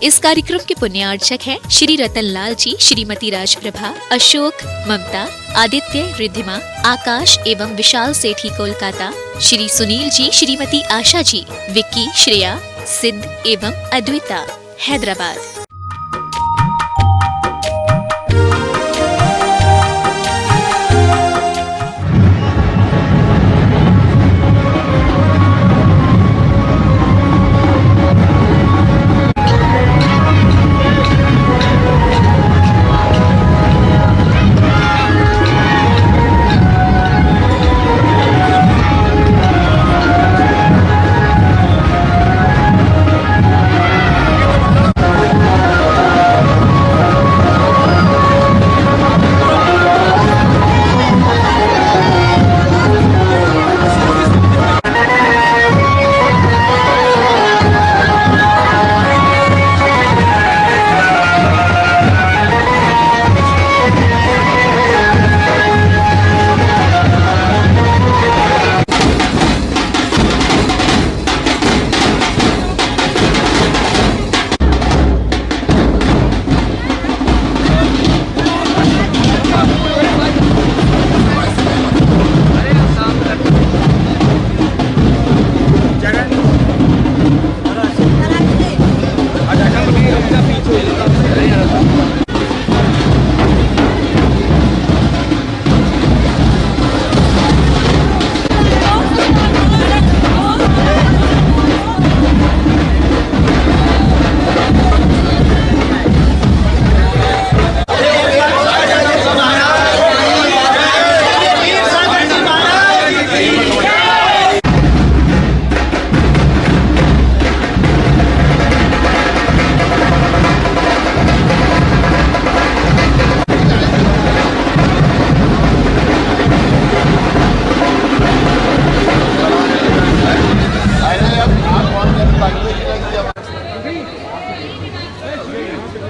इस कार्यक्रम के पुण्यार्चक हैं श्री रतन लाल जी, श्रीमती राजप्रभा, अशोक, ममता, आदित्य, रिद्धिमा, आकाश एवं विशाल सेठी कोलकाता, श्री सुनील जी, श्रीमती आशा जी, विक्की, श्रेया, सिद्ध एवं अद्विता, हैदराबाद।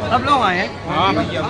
सब लोग आए हैं। हाँ भैया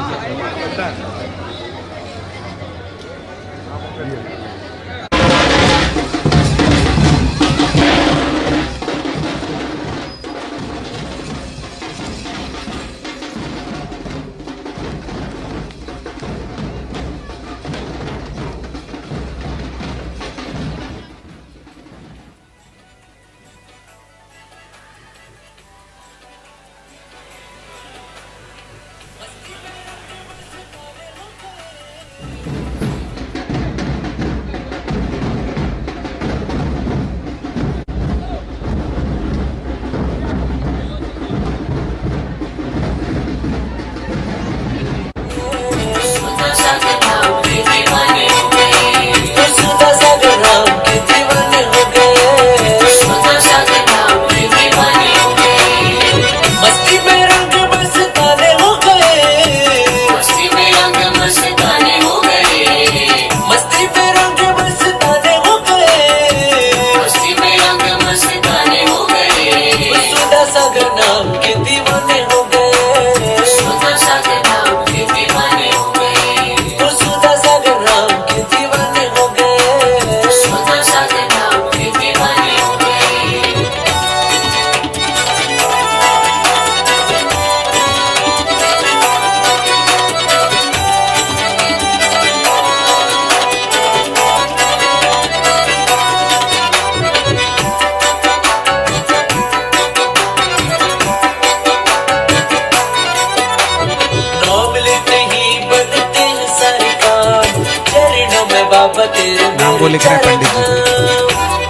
नाम वो लिख रहे हैं पंडित जी,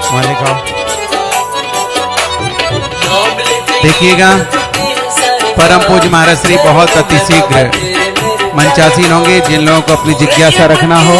वहाँ लिखा। देखिएगा परम पूज्य महाराज श्री बहुत अतिशीघ्र मंचासीन होंगे। जिन लोगों को अपनी जिज्ञासा रखना हो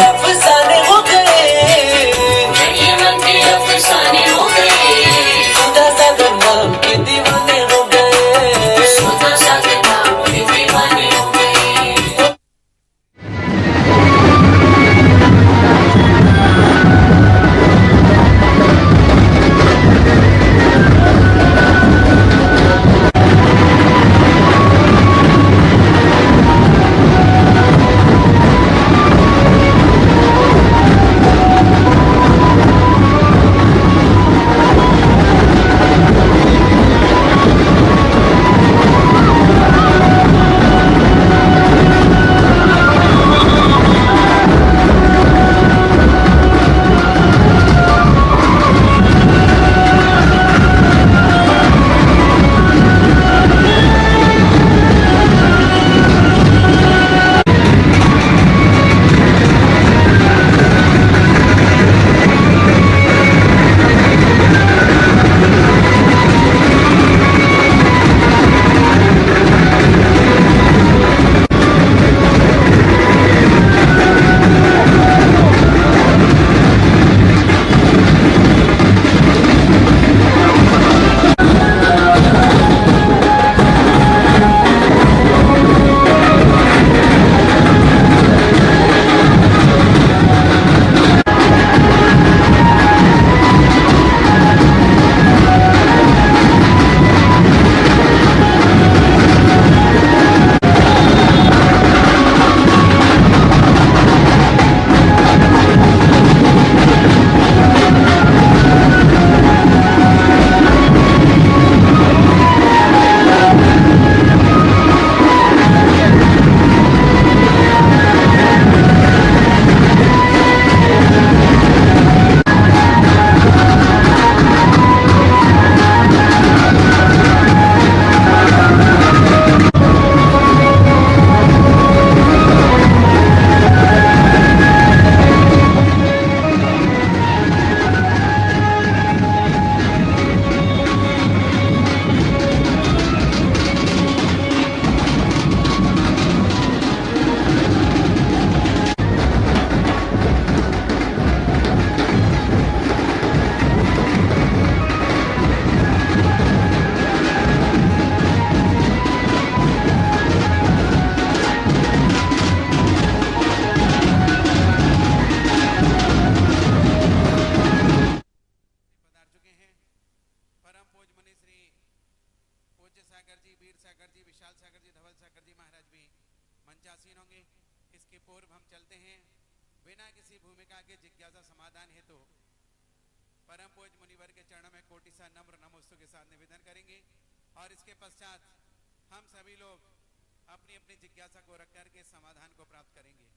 पूज्य सागर जी, वीर सागर जी, विशाल सागर जी, धवल सागर जी महाराज भी मंचासीन होंगे। इसके पूर्व हम चलते हैं बिना किसी भूमिका के जिज्ञासा समाधान हेतु परम पूज्य मुनिवर के चरणों में कोटि सा नम्र नमोस्तु के साथ निवेदन करेंगे और इसके पश्चात हम सभी लोग अपनी अपनी जिज्ञासा को रख करके समाधान को प्राप्त करेंगे।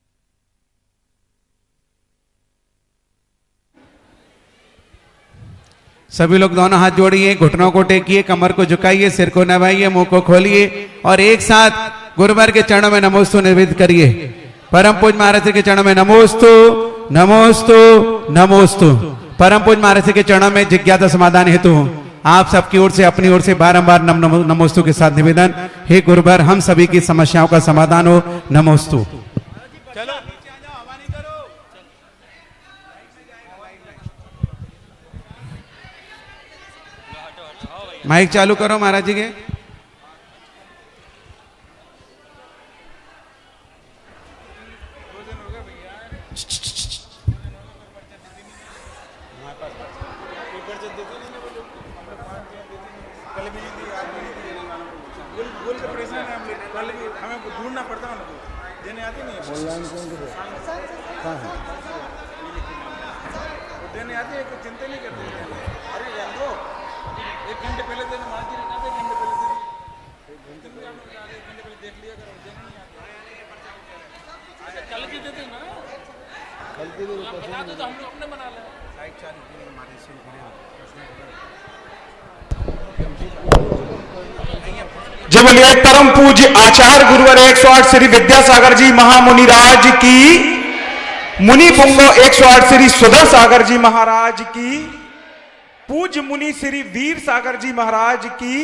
सभी लोग दोनों हाथ जोड़िए, घुटनों को टेकिए, कमर को झुकाइए, सिर को नवाइए, मुंह को खोलिए और एक साथ गुरुवर के चरणों में नमोस्तु निवेदित करिए। परम पूज्य महाराज के चरणों में नमोस्तु नमोस्तु नमोस्तु। परम पूज्य महाराज के चरणों में जिज्ञासा समाधान हेतु आप सबकी ओर से अपनी ओर से बारंबार नमोस्तु के साथ निवेदन। हे गुरुवर, हम सभी की समस्याओं का समाधान हो। नमोस्तु। चलो माइक चालू करो महाराज जी के। हमें ढूंढना पड़ता है, देने आती नहीं देने आती है, कुछ चिंता नहीं करते। अरे जान दो, 1 घंटे पहले देने मार्केट में 1 घंटे पहले दे 1 घंटे पहले देख लिया करो, देने नहीं आते। अच्छा कल की देते ना, कल की तो हम अपने बना लें। साइड चालू हमारे से जब बोलिए परम पूज्य आचार्य गुरुवर 108 श्री विद्यासागर जी महामुनि राज की, मुनि पुंगो 108 श्री सुधा सागर जी महाराज की, पूज्य मुनि श्री वीर सागर जी महाराज की,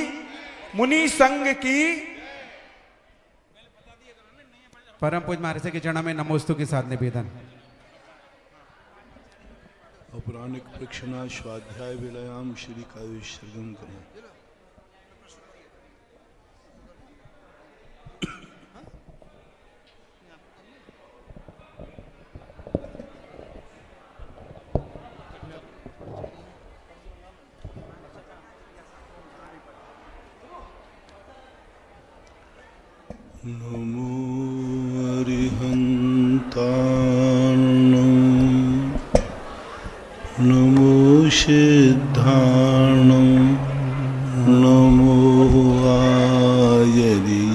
मुनि संघ की। परम पूज्य महाराज के चरणों में नमोस्तु के साथ निवेदन। अपराणिक प्रेक्षणा स्वाध्याय विलयाम श्री काव्य सर्गम करें। नमो अरिहन्ताणं नमो सिद्धाणं नमो आयर्याणं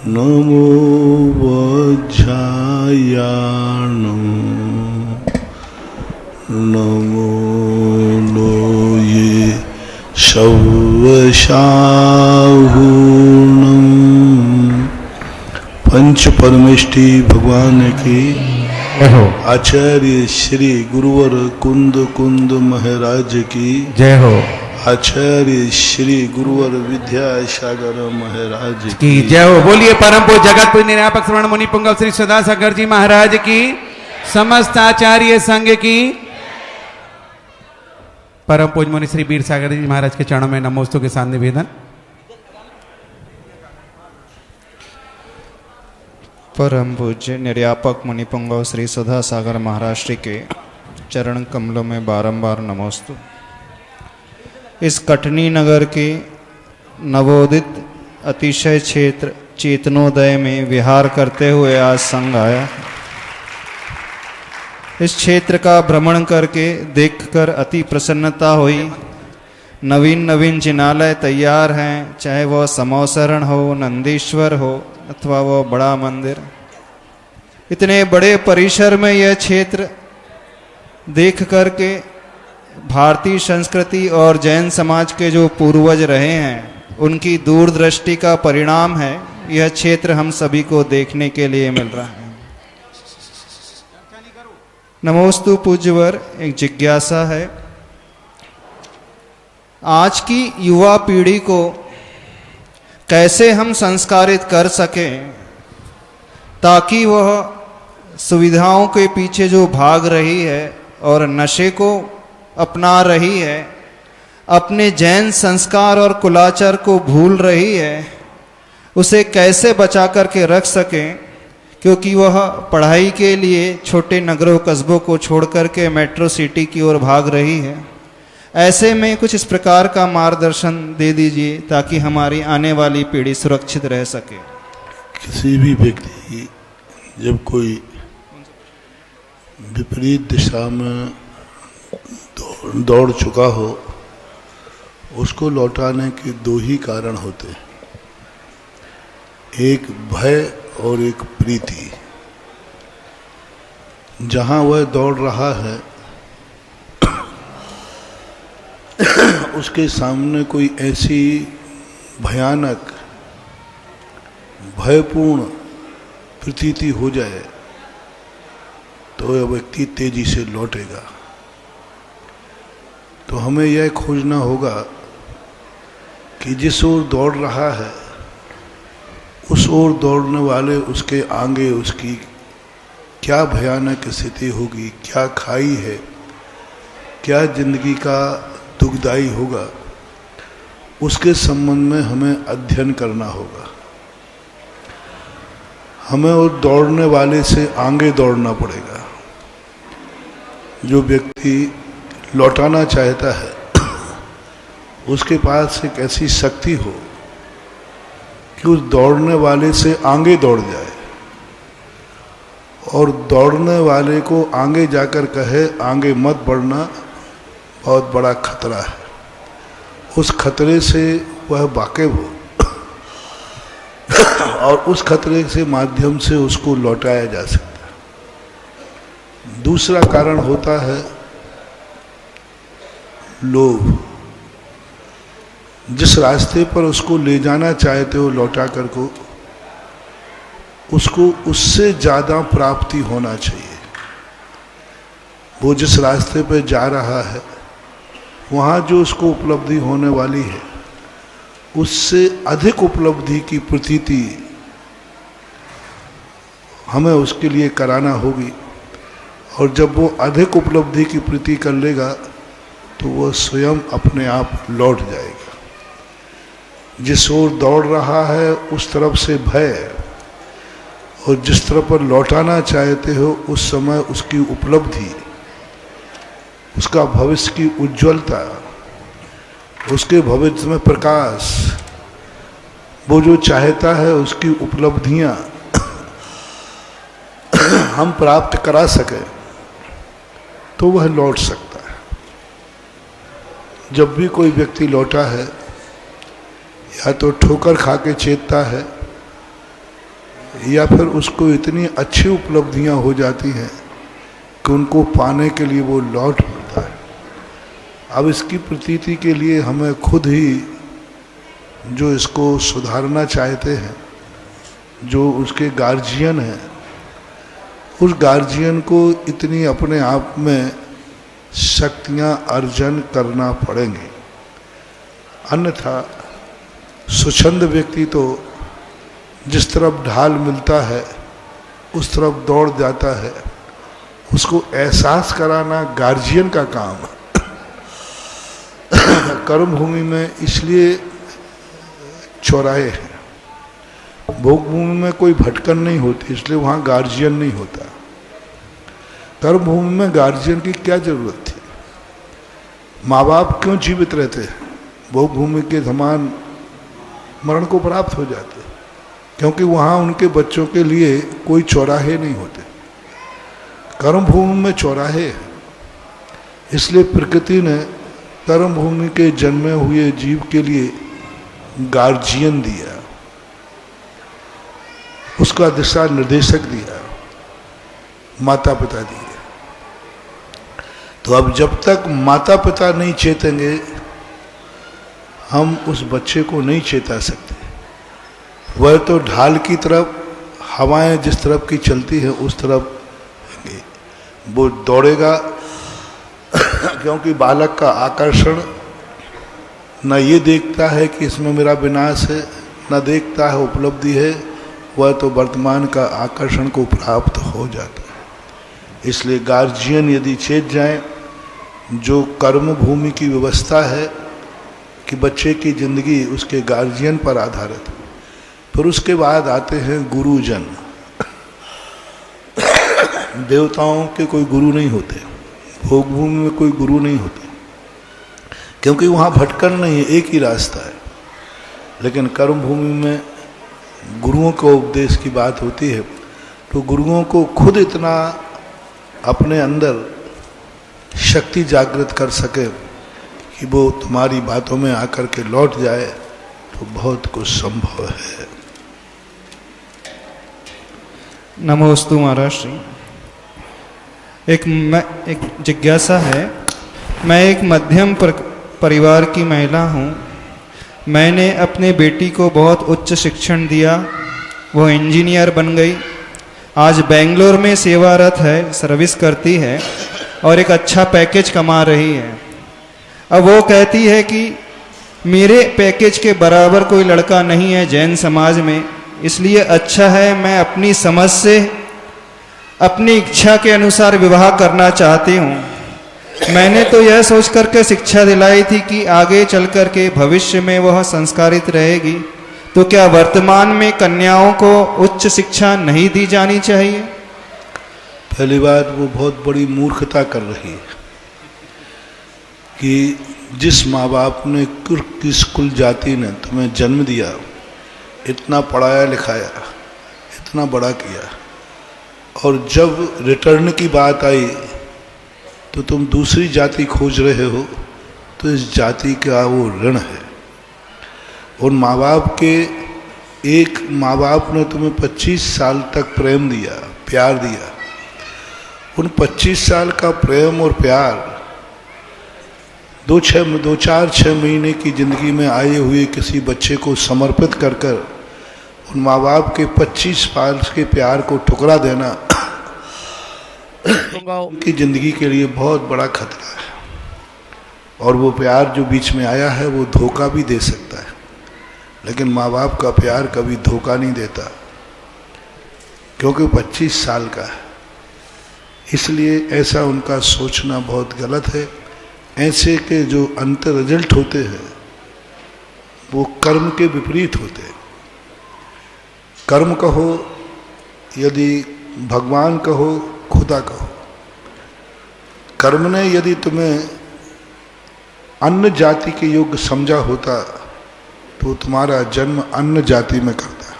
नमो वज्रायाणं नमो लोये शवशाहूणं। पंच परमेष्टि भगवान की, आचार्य श्री गुरुवर कुंद कुंद महाराज की जय हो। आचार्य श्री गुरुवर विद्यासागर महाराज की जय हो। बोलिए परम पूज्य जगतपुर निरापक श्रवण मुनि पुंगव श्री सुधा सागर जी महाराज की, समस्त आचार्य संघ की। परम पूज्य मुनि श्री वीर सागर जी महाराज के चरणों में नमोस्तु के साथ निवेदन। परम पूज्य निर्यापक मुनि पुंगव श्री सुधा सागर महाराज के चरण कमलों में बारंबार नमोस्तु। इस कटनी नगर के नवोदित अतिशय क्षेत्र चेतनोदय में विहार करते हुए आज संघ आया। इस क्षेत्र का भ्रमण करके देखकर अति प्रसन्नता हुई। नवीन नवीन जिनालय तैयार हैं, चाहे वह समौसरण हो, नंदीश्वर हो अथवा वह बड़ा मंदिर। इतने बड़े परिसर में यह क्षेत्र देख करके भारतीय संस्कृति और जैन समाज के जो पूर्वज रहे हैं उनकी दूरदृष्टि का परिणाम है यह क्षेत्र हम सभी को देखने के लिए मिल रहा है। नमोस्तु पूज्यवर, एक जिज्ञासा है। आज की युवा पीढ़ी को कैसे हम संस्कारित कर सकें ताकि वह सुविधाओं के पीछे जो भाग रही है और नशे को अपना रही है, अपने जैन संस्कार और कुलाचार को भूल रही है, उसे कैसे बचा करके रख सकें, क्योंकि वह पढ़ाई के लिए छोटे नगरों कस्बों को छोड़ करके मेट्रो सिटी की ओर भाग रही है। ऐसे में कुछ इस प्रकार का मार्गदर्शन दे दीजिए ताकि हमारी आने वाली पीढ़ी सुरक्षित रह सके। किसी भी व्यक्ति जब कोई विपरीत दिशा में दौड़ चुका हो, उसको लौटाने के दो ही कारण होते हैं, एक भय और एक प्रीति। जहां वह दौड़ रहा है उसके सामने कोई ऐसी भयानक भयपूर्ण प्रतीति हो जाए तो यह व्यक्ति तेजी से लौटेगा। तो हमें यह खोजना होगा कि जिस ओर दौड़ रहा है उस ओर दौड़ने वाले उसके आगे उसकी क्या भयानक स्थिति होगी, क्या खाई है, क्या जिंदगी का दुखदाई होगा, उसके संबंध में हमें अध्ययन करना होगा। हमें उस दौड़ने वाले से आगे दौड़ना पड़ेगा। जो व्यक्ति लौटाना चाहता है उसके पास एक ऐसी शक्ति हो कि उस दौड़ने वाले से आगे दौड़ जाए और दौड़ने वाले को आगे जाकर कहे आगे मत बढ़ना, बहुत बड़ा खतरा है। उस खतरे से वह वाकिफ हो और उस खतरे से माध्यम से उसको लौटाया जा सकता है। दूसरा कारण होता है लोभ। जिस रास्ते पर उसको ले जाना चाहते हो लौटा कर को, उसको उससे ज़्यादा प्राप्ति होना चाहिए। वो जिस रास्ते पर जा रहा है वहाँ जो उसको उपलब्धि होने वाली है उससे अधिक उपलब्धि की प्रतीति हमें उसके लिए कराना होगी। और जब वो अधिक उपलब्धि की प्रतीति कर लेगा तो वो स्वयं अपने आप लौट जाएगा। जिस ओर दौड़ रहा है उस तरफ से भय, और जिस तरफ पर लौटाना चाहते हो उस समय उसकी उपलब्धि, उसका भविष्य की उज्ज्वलता, उसके भविष्य में प्रकाश, वो जो चाहता है उसकी उपलब्धियां हम प्राप्त करा सके तो वह लौट सकता है। जब भी कोई व्यक्ति लौटा है या तो ठोकर खा के चेतता है या फिर उसको इतनी अच्छी उपलब्धियां हो जाती हैं कि उनको पाने के लिए वो लौट पड़ता है। अब इसकी प्रतीति के लिए हमें खुद ही जो इसको सुधारना चाहते हैं, जो उसके गार्जियन हैं, उस गार्जियन को इतनी अपने आप में शक्तियां अर्जन करना पड़ेंगी। अन्यथा स्वच्छंद व्यक्ति तो जिस तरफ ढाल मिलता है उस तरफ दौड़ जाता है। उसको एहसास कराना गार्जियन का काम है। कर्म भूमि में इसलिए चौराहे हैं, भोग भूमि में कोई भटकन नहीं होती इसलिए वहाँ गार्जियन नहीं होता। कर्म भूमि में गार्जियन की क्या जरूरत थी? माँ बाप क्यों जीवित रहते हैं? भोग भूमि के समान मरण को प्राप्त हो जाते, क्योंकि वहाँ उनके बच्चों के लिए कोई चौराहे नहीं होते। कर्म भूमि में चौराहे हैं, इसलिए प्रकृति ने कर्म भूमि के जन्मे हुए जीव के लिए गार्जियन दिया, उसका दिशा निर्देशक दिया, माता पिता दिए। तो अब जब तक माता पिता नहीं चेतेंगे हम उस बच्चे को नहीं चेता सकते। वह तो ढाल की तरफ, हवाएं जिस तरफ की चलती है उस तरफ वो दौड़ेगा, क्योंकि बालक का आकर्षण न ये देखता है कि इसमें मेरा विनाश है, न देखता है उपलब्धि है, वह तो वर्तमान का आकर्षण को प्राप्त हो जाता है। इसलिए गार्जियन यदि चेत जाए, जो कर्म भूमि की व्यवस्था है कि बच्चे की जिंदगी उसके गार्जियन पर आधारित है। फिर उसके बाद आते हैं गुरुजन। देवताओं के कोई गुरु नहीं होते, भोग भूमि में कोई गुरु नहीं होते। क्योंकि वहाँ भटकन नहीं है, एक ही रास्ता है। लेकिन कर्म भूमि में गुरुओं को उपदेश की बात होती है, तो गुरुओं को खुद इतना अपने अंदर शक्ति जागृत कर सके कि वो तुम्हारी बातों में आकर के लौट जाए, तो बहुत कुछ संभव है। नमोस्तु महाराज श्री। एक जिज्ञासा है। मैं एक मध्यम परिवार की महिला हूँ। मैंने अपने बेटी को बहुत उच्च शिक्षण दिया, वो इंजीनियर बन गई, आज बेंगलोर में सेवारत है, सर्विस करती है और एक अच्छा पैकेज कमा रही है। अब वो कहती है कि मेरे पैकेज के बराबर कोई लड़का नहीं है जैन समाज में, इसलिए अच्छा है मैं अपनी समझ से अपनी इच्छा के अनुसार विवाह करना चाहती हूँ। मैंने तो यह सोच करके शिक्षा दिलाई थी कि आगे चल कर के भविष्य में वह संस्कारित रहेगी, तो क्या वर्तमान में कन्याओं को उच्च शिक्षा नहीं दी जानी चाहिए? पहली बात, वो बहुत बड़ी मूर्खता कर रही है कि जिस माँ बाप ने किस कुल जाति ने तुम्हें जन्म दिया, इतना पढ़ाया लिखाया, इतना बड़ा किया, और जब रिटर्न की बात आई तो तुम दूसरी जाति खोज रहे हो, तो इस जाति का वो ऋण है। उन माँ बाप के, एक माँ बाप ने तुम्हें 25 साल तक प्रेम दिया, प्यार दिया। उन 25 साल का प्रेम और प्यार 2-4-6 महीने की ज़िंदगी में आए हुए किसी बच्चे को समर्पित कर कर उन माँ बाप के 25 साल के प्यार को ठुकरा देना उनकी ज़िंदगी के लिए बहुत बड़ा खतरा है। और वो प्यार जो बीच में आया है वो धोखा भी दे सकता है, लेकिन माँ बाप का प्यार कभी धोखा नहीं देता, क्योंकि 25 साल का है। इसलिए ऐसा उनका सोचना बहुत गलत है। ऐसे के जो अंतर रिजल्ट होते हैं वो कर्म के विपरीत होते हैं। कर्म कहो, यदि भगवान कहो, खुदा कहो, कर्म ने यदि तुम्हें अन्य जाति के योग्य समझा होता तो तुम्हारा जन्म अन्य जाति में करता।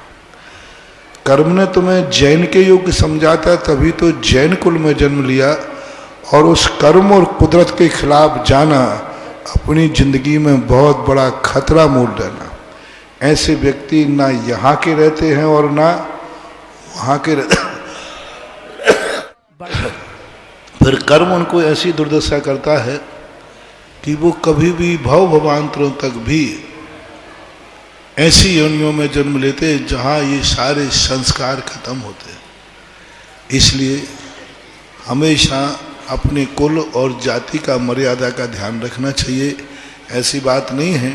कर्म ने तुम्हें जैन के योग्य समझाता, तभी तो जैन कुल में जन्म लिया, और उस कर्म और कुदरत के खिलाफ जाना अपनी जिंदगी में बहुत बड़ा खतरा मोल लेना। ऐसे व्यक्ति ना यहाँ के रहते हैं और ना वहाँ के रहते। फिर कर्म उनको ऐसी दुर्दशा करता है कि वो कभी भी भवांतरों तक भी ऐसी योनियों में जन्म लेते जहाँ ये सारे संस्कार खत्म होते। इसलिए हमेशा अपने कुल और जाति का मर्यादा का ध्यान रखना चाहिए। ऐसी बात नहीं है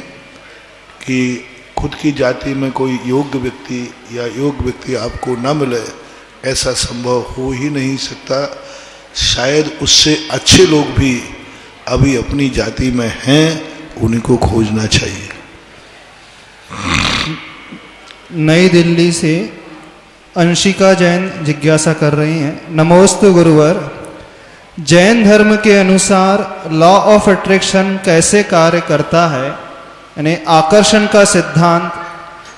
कि खुद की जाति में कोई योग्य व्यक्ति या योग्य व्यक्ति आपको न मिले, ऐसा संभव हो ही नहीं सकता। शायद उससे अच्छे लोग भी अभी अपनी जाति में हैं, उन्हीं को खोजना चाहिए। नई दिल्ली से अंशिका जैन जिज्ञासा कर रही हैं। नमोस्तु गुरुवर, जैन धर्म के अनुसार लॉ ऑफ अट्रैक्शन कैसे कार्य करता है? यानी आकर्षण का सिद्धांत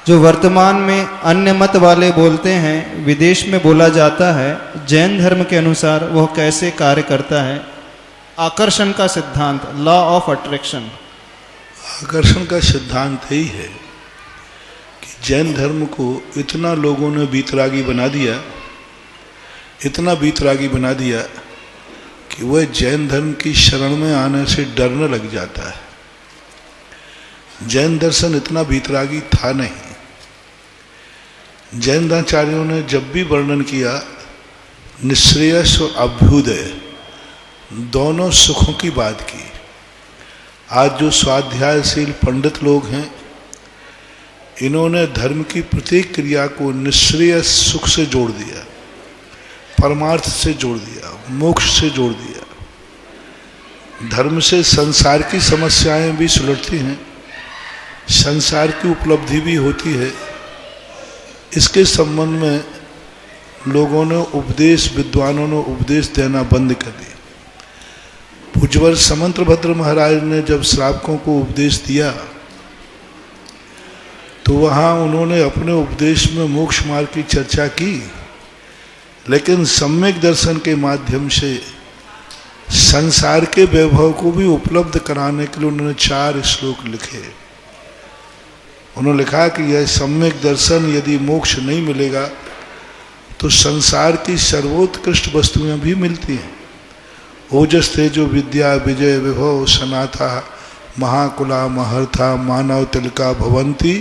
जो वर्तमान में अन्य मत वाले बोलते हैं, विदेश में बोला जाता है, जैन धर्म के अनुसार वह कैसे कार्य करता है? आकर्षण का सिद्धांत, लॉ ऑफ अट्रैक्शन। आकर्षण का सिद्धांत यही है कि जैन धर्म को इतना लोगों ने बीतरागी बना दिया, इतना बीतरागी बना दिया कि वह जैन धर्म की शरण में आने से डरने लग जाता है। जैन दर्शन इतना बीतरागी था नहीं। जैनाचार्यों ने जब भी वर्णन किया, निःश्रेयस और अभ्युदय दोनों सुखों की बात की। आज जो स्वाध्यायशील पंडित लोग हैं, इन्होंने धर्म की प्रत्येक क्रिया को निःश्रेयस सुख से जोड़ दिया, परमार्थ से जोड़ दिया, मोक्ष से जोड़ दिया। धर्म से संसार की समस्याएं भी सुलझती हैं, संसार की उपलब्धि भी होती है। इसके संबंध में लोगों ने उपदेश, विद्वानों ने उपदेश देना बंद कर दिया। कुजवर समंत्रभद्र महाराज ने जब श्रावकों को उपदेश दिया तो वहाँ उन्होंने अपने उपदेश में मोक्ष मार्ग की चर्चा की, लेकिन सम्यक दर्शन के माध्यम से संसार के वैभव को भी उपलब्ध कराने के लिए उन्होंने 4 श्लोक लिखे। उन्होंने लिखा कि यह सम्यक दर्शन यदि मोक्ष नहीं मिलेगा तो संसार की सर्वोत्कृष्ट वस्तुएं भी मिलती हैं। ओजस तेजो विद्या विजय विभव सनाथा महाकुला महर्था मानव तिलका भवंती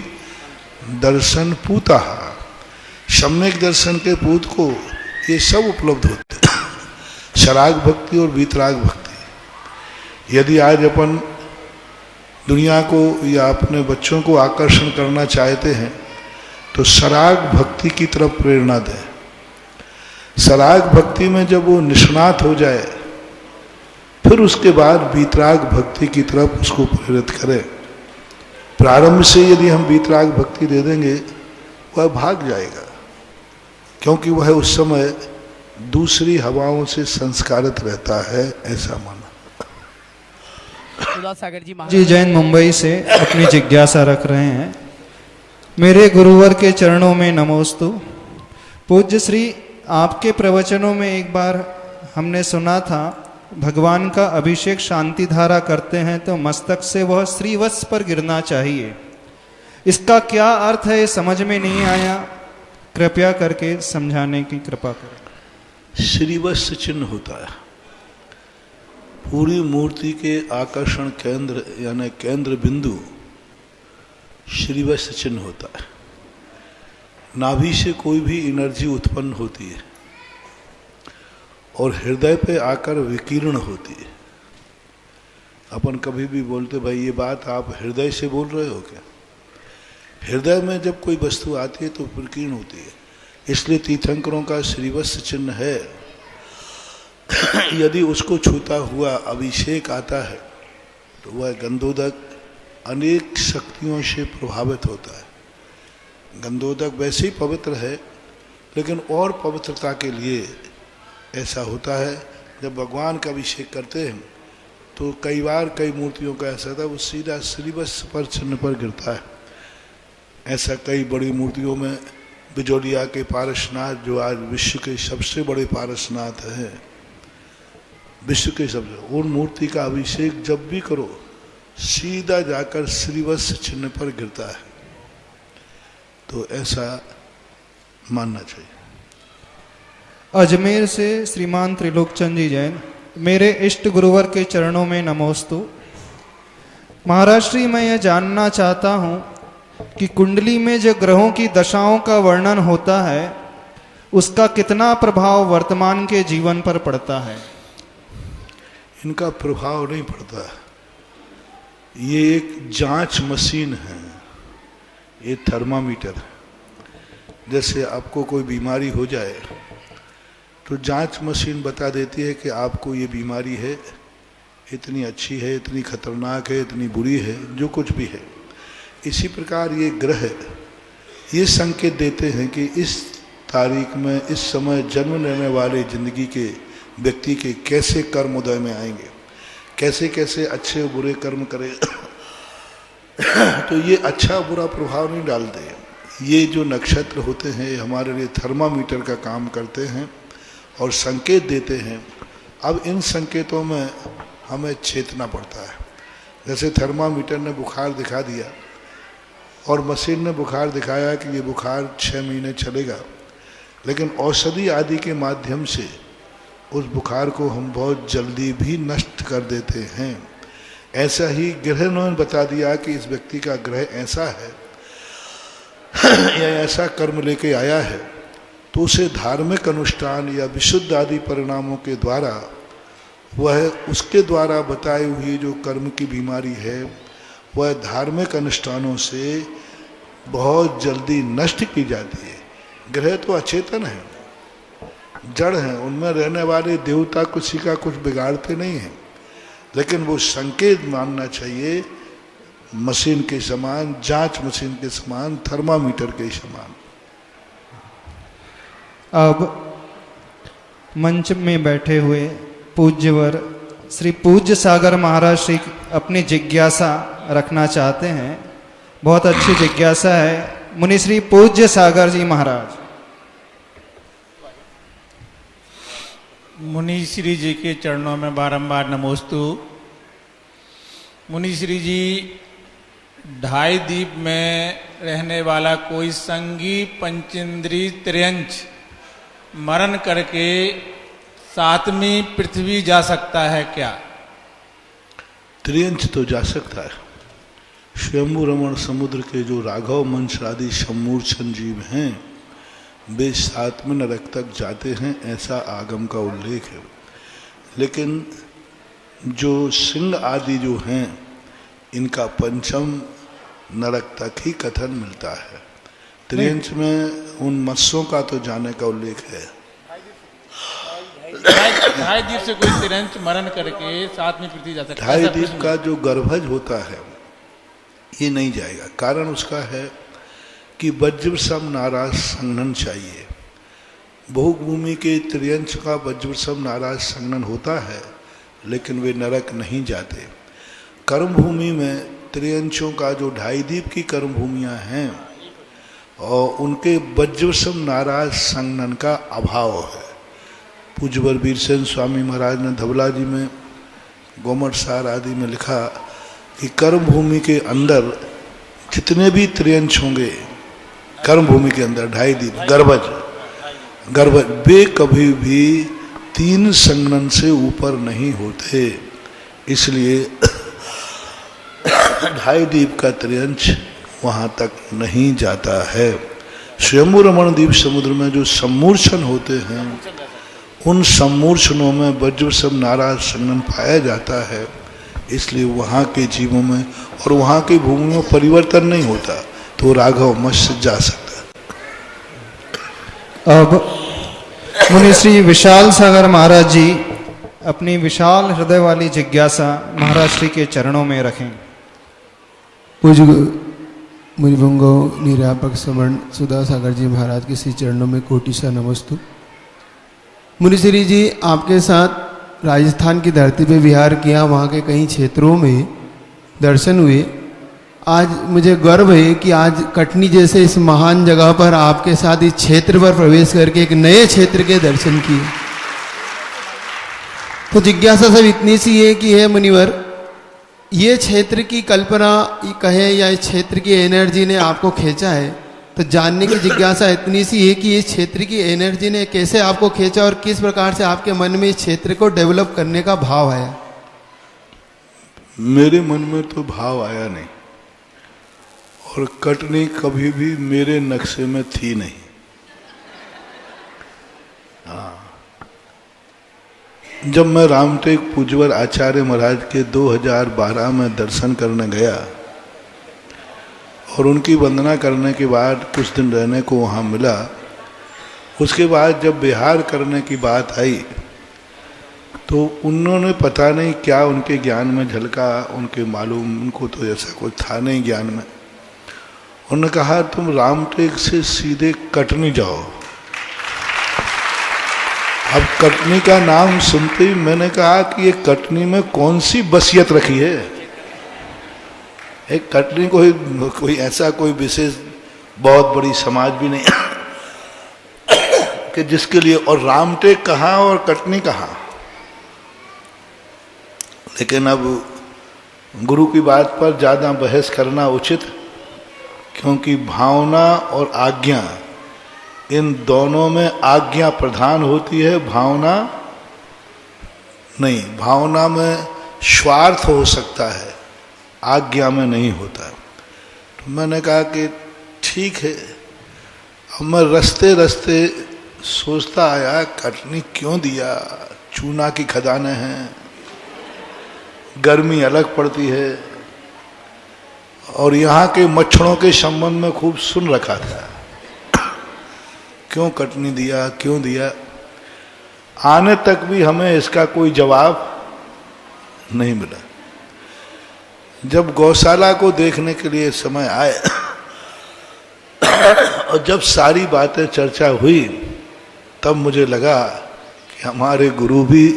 दर्शन पूता। सम्यक दर्शन के पूत को ये सब उपलब्ध होते हैं, शराग भक्ति और वीतराग भक्ति। यदि आज अपन दुनिया को या अपने बच्चों को आकर्षण करना चाहते हैं तो शराग भक्ति की तरफ प्रेरणा दें। शराग भक्ति में जब वो निष्णात हो जाए फिर उसके बाद वीतराग भक्ति की तरफ उसको प्रेरित करें। प्रारंभ से यदि हम वीतराग भक्ति दे देंगे वह भाग जाएगा, क्योंकि वह उस समय दूसरी हवाओं से संस्कारित रहता है, ऐसा माना। जी जैन मुंबई से अपनी जिज्ञासा रख रहे हैं। मेरे गुरुवर के चरणों में नमोस्तु। पूज्य श्री, आपके प्रवचनों में एक बार हमने सुना था भगवान का अभिषेक शांति धारा करते हैं तो मस्तक से वह श्रीवत्स पर गिरना चाहिए। इसका क्या अर्थ है, समझ में नहीं आया, कृपया करके समझाने की कृपा करें। श्रीवत्स चिन्ह होता है पूरी मूर्ति के आकर्षण केंद्र, यानी केंद्र बिंदु श्रीवत्स चिन्ह होता है। नाभि से कोई भी एनर्जी उत्पन्न होती है और हृदय पे आकर विकीर्ण होती है। अपन कभी भी बोलते भाई ये बात आप हृदय से बोल रहे हो क्या? हृदय में जब कोई वस्तु आती है तो विकीर्ण होती है। इसलिए तीर्थंकरों का श्रीवत्स चिन्ह है। यदि उसको छूता हुआ अभिषेक आता है तो वह गंधोदक अनेक शक्तियों से प्रभावित होता है। गंधोदक वैसे ही पवित्र है, लेकिन और पवित्रता के लिए ऐसा होता है। जब भगवान का अभिषेक करते हैं तो कई बार कई मूर्तियों का ऐसा था वो सीधा श्रीवत्स पर चिन्ह पर गिरता है। ऐसा कई बड़ी मूर्तियों में बिजोलिया के पारसनाथ, जो आज विश्व के सबसे बड़े पारसनाथ हैं, विश्व के सबसे, उन मूर्ति का अभिषेक जब भी करो सीधा जाकर श्रीवत्स चिन्ह पर गिरता है। तो ऐसा मानना चाहिए। अजमेर से श्रीमान त्रिलोकचंद जी जैन। मेरे इष्ट गुरुवर के चरणों में नमोस्तु। महाराज श्री, मैं यह जानना चाहता हूँ कि कुंडली में जो ग्रहों की दशाओं का वर्णन होता है उसका कितना प्रभाव वर्तमान के जीवन पर पड़ता है? इनका प्रभाव नहीं पड़ता। ये एक जांच मशीन है, ये थर्मामीटर है। जैसे आपको कोई बीमारी हो जाए तो जांच मशीन बता देती है कि आपको ये बीमारी है, इतनी अच्छी है, इतनी खतरनाक है, इतनी बुरी है, जो कुछ भी है। इसी प्रकार ये ग्रह ये संकेत देते हैं कि इस तारीख में इस समय जन्म लेने वाले जिंदगी के व्यक्ति के कैसे कर्म उदय में आएंगे, कैसे कैसे अच्छे बुरे कर्म करे। तो ये अच्छा बुरा प्रभाव नहीं डालते। ये जो नक्षत्र होते हैं हमारे लिए थर्मामीटर का काम करते हैं और संकेत देते हैं। अब इन संकेतों में हमें चेतना पड़ता है। जैसे थर्मामीटर ने बुखार दिखा दिया और मशीन ने बुखार दिखाया कि ये बुखार 6 महीने चलेगा, लेकिन औषधि आदि के माध्यम से उस बुखार को हम बहुत जल्दी भी नष्ट कर देते हैं। ऐसा ही ग्रह ने बता दिया कि इस व्यक्ति का ग्रह ऐसा है या ऐसा कर्म लेके आया है, तो उसे धार्मिक अनुष्ठान या विशुद्ध आदि परिणामों के द्वारा वह उसके द्वारा बताई हुई जो कर्म की बीमारी है वह धार्मिक अनुष्ठानों से बहुत जल्दी नष्ट की जाती है। ग्रह तो अचेतन है, जड़ हैं, उनमें रहने वाले देवता किसी का कुछ बिगाड़ते नहीं हैं, लेकिन वो संकेत मानना चाहिए मशीन के समान, जांच मशीन के समान, थर्मामीटर के समान। अब मंच में बैठे हुए पूज्यवर श्री पूज्य सागर महाराज श्री अपनी जिज्ञासा रखना चाहते हैं। बहुत अच्छी जिज्ञासा है। मुनि श्री पूज्य सागर जी महाराज। मुनि श्री जी के चरणों में बारंबार नमोस्तु। मुनि श्री जी, ढाई द्वीप में रहने वाला कोई संगी पंचेंद्री त्रियंच मरण करके सातवीं पृथ्वी जा सकता है क्या? त्रियंच तो जा सकता है। स्वयंभू रमण समुद्र के जो राघव मंश आदि सम्मूर्छन जीव हैं वे सातवें नरक तक जाते हैं, ऐसा आगम का उल्लेख है। लेकिन जो सिंह आदि जो हैं इनका पंचम नरक तक ही कथन मिलता है। त्रियंच में उन मत्स्यों का तो जाने का उल्लेख है। ढाई द्वीप से कोई त्रियंच मरण करके सातवीं पृथ्वी जा सकता है। ढाई द्वीप का जो गर्भज होता है ये नहीं जाएगा। कारण उसका है कि वज्रसम नाराज संघनन चाहिए। बहुभूमि के त्रियंच का वज्रसम नाराज संघनन होता है, लेकिन वे नरक नहीं जाते। कर्म भूमि में त्रियंचों का जो ढाई द्वीप की कर्म भूमियाँ हैं और उनके वज्रसम नाराज संघनन का अभाव है। पूज्यवर वीरसेन स्वामी महाराज ने धवला जी में गोमट सार आदि में लिखा कि कर्म भूमि के अंदर जितने भी त्रियंच होंगे, कर्म भूमि के अंदर ढाई द्वीप गर्भज वे कभी भी 3 संघनन से ऊपर नहीं होते। इसलिए ढाई द्वीप का त्रियंच वहाँ तक नहीं जाता है। स्वयंभू रमण द्वीप समुद्र में जो सम्मूर्छन होते हैं उन सम्मूर्छनों में वज्रसम नाराज संघनन पाया जाता है। इसलिए वहाँ के जीवों में और वहाँ की भूमि में परिवर्तन नहीं होता, तो राघव मत्स्य जा सकता है। अब मुनि श्री विशाल सागर महाराज जी अपनी विशाल हृदय वाली जिज्ञासा महाराज श्री के चरणों में रखें। पूज्य मुनिभुंगो निरापक श्रवण सुधा सागर जी महाराज के श्री चरणों में कोटि सा नमस्तु। मुनिश्री जी, आपके साथ राजस्थान की धरती पे विहार किया, वहाँ के कई क्षेत्रों में दर्शन हुए। आज मुझे गर्व है कि आज कटनी जैसे इस महान जगह पर आपके साथ इस क्षेत्र पर प्रवेश करके एक नए क्षेत्र के दर्शन किए। तो जिज्ञासा सब इतनी सी है कि हे मुनिवर, ये क्षेत्र की कल्पना कहे या इस क्षेत्र की एनर्जी ने आपको खींचा है, तो जानने की जिज्ञासा इतनी सी है कि इस क्षेत्र की एनर्जी ने कैसे आपको खींचा और किस प्रकार से आपके मन में इस क्षेत्र को डेवलप करने का भाव आया? मेरे मन में तो भाव आया नहीं, और कटनी कभी भी मेरे नक्शे में थी नहीं। हाँ, जब मैं रामटेक पूज्यवर आचार्य महाराज के 2012 में दर्शन करने गया और उनकी वंदना करने के बाद कुछ दिन रहने को वहाँ मिला, उसके बाद जब विहार करने की बात आई तो उन्होंने पता नहीं क्या उनके ज्ञान में झलका, उनके मालूम, उनको तो ऐसा कुछ था नहीं ज्ञान में। उन्होंने कहा तुम रामटेक से सीधे कटनी जाओ। अब कटनी का नाम सुनते ही मैंने कहा कि ये कटनी में कौन सी बसियत रखी है। एक कटनी कोई ऐसा कोई विशेष बहुत बड़ी समाज भी नहीं कि जिसके लिए, और रामटेक कहाँ और कटनी कहाँ। लेकिन अब गुरु की बात पर ज़्यादा बहस करना उचित, क्योंकि भावना और आज्ञा, इन दोनों में आज्ञा प्रधान होती है, भावना नहीं। भावना में स्वार्थ हो सकता है, आज्ञा में नहीं होता। तो मैंने कहा कि ठीक है। अब मैं रस्ते रस्ते सोचता आया कटनी क्यों दिया, चूना की खदानें हैं, गर्मी अलग पड़ती है, और यहाँ के मच्छरों के संबंध में खूब सुन रखा था। क्यों कटनी दिया, क्यों दिया, आने तक भी हमें इसका कोई जवाब नहीं मिला। जब गौशाला को देखने के लिए समय आए और जब सारी बातें चर्चा हुई, तब मुझे लगा कि हमारे गुरु भी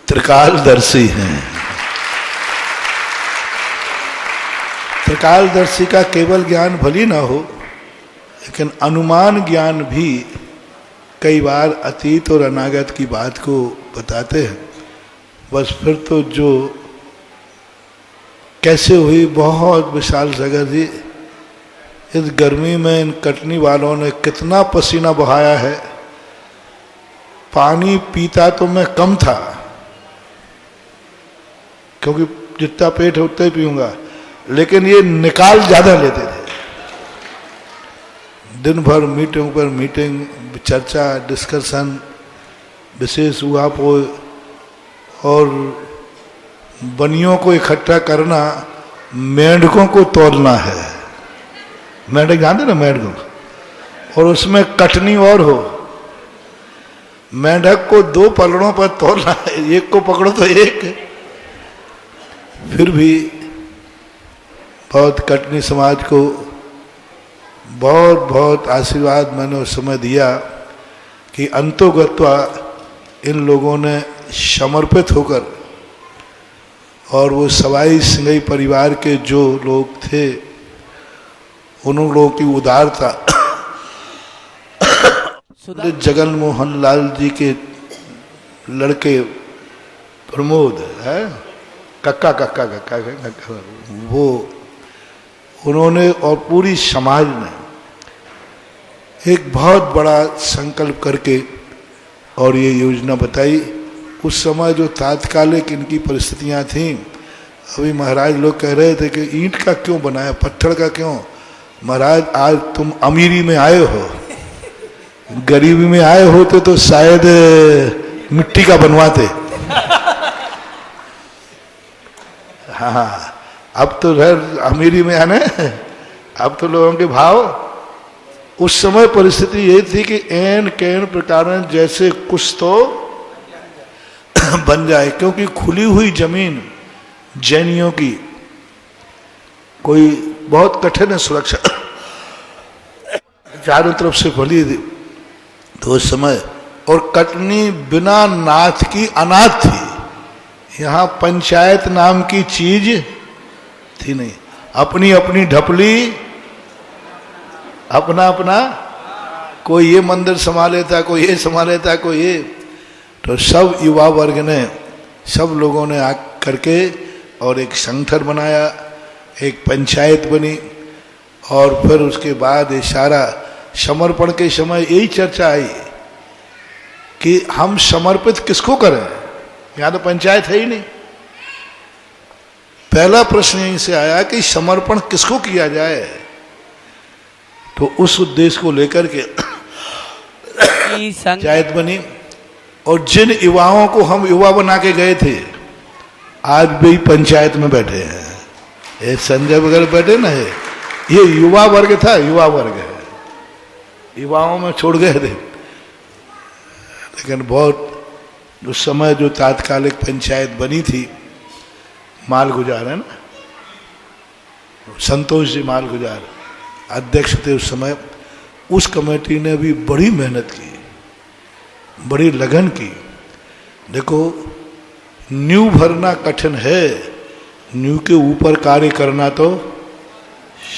त्रिकालदर्शी हैं। त्रिकालदर्शी का केवल ज्ञान भली ना हो, लेकिन अनुमान ज्ञान भी कई बार अतीत और अनागत की बात को बताते हैं। बस फिर तो जो कैसे हुई बहुत विशाल सागर जी, इस गर्मी में इन कटनी वालों ने कितना पसीना बहाया है। पानी पीता तो मैं कम था, क्योंकि जितना पेट है उतना ही पीऊंगा, लेकिन ये निकाल ज्यादा लेते थे। दिन भर मीटिंग पर मीटिंग, चर्चा, डिस्कशन, विशेष उहापोह और बनियों को इकट्ठा करना, मेंढकों को तोड़ना है। मेंढक जानते ना, मेंढकों, और उसमें कटनी और हो। मेंढक को दो पलड़ों पर तोड़ना है, एक को पकड़ो तो एक। फिर भी बहुत कटनी समाज को बहुत बहुत आशीर्वाद मैंने उस समय दिया कि अंतोगत्वा इन लोगों ने समर्पित होकर, और वो सवाई सिंघई परिवार के जो लोग थे उन लोगों की उदारता, जगन मोहन लाल जी के लड़के प्रमोद है, कक्का कक्का कक्का कक्का, वो उन्होंने और पूरी समाज ने एक बहुत बड़ा संकल्प करके और ये योजना बताई। उस समय जो तात्कालिक इनकी परिस्थितियां थीं, अभी महाराज लोग कह रहे थे कि ईंट का क्यों बनाया, पत्थर का क्यों। महाराज आज तुम अमीरी में आए हो, गरीबी में आए होते तो शायद मिट्टी का बनवाते। हाँ, अब तो अमीरी में आने, अब तो लोगों के भाव। उस समय परिस्थिति ये थी कि एन कैन प्रकार जैसे कुछ तो बन जाए, क्योंकि खुली हुई जमीन जैनियों की कोई बहुत कठिन है सुरक्षा, चारों तरफ से फैली थी। तो उस समय और कटनी बिना नाथ की अनाथ थी। यहाँ पंचायत नाम की चीज थी नहीं, अपनी अपनी ढपली, अपना अपना, कोई ये मंदिर संभाले था, कोई ये संभाले था, कोई ये। तो सब युवा वर्ग ने, सब लोगों ने आ करके और एक संगठन बनाया, एक पंचायत बनी, और फिर उसके बाद ये सारा समर्पण के समय यही चर्चा आई कि हम समर्पित किसको करें। यहाँ तो पंचायत है ही नहीं। पहला प्रश्न यहीं से आया कि समर्पण किसको किया जाए। तो उस उद्देश्य को लेकर के पंचायत बनी, और जिन युवाओं को हम युवा बना के गए थे आज भी पंचायत में बैठे हैं। ये संजय वगैरह बैठे ना, ये युवा वर्ग था, युवा वर्ग है, युवाओं में छोड़ गए थे। लेकिन बहुत उस समय जो तात्कालिक पंचायत बनी थी, मालगुजार है ना, संतोष जी मालगुजार अध्यक्ष थे उस समय। उस कमेटी ने भी बड़ी मेहनत की, बड़ी लगन की। देखो, नींव भरना कठिन है, नींव के ऊपर कार्य करना तो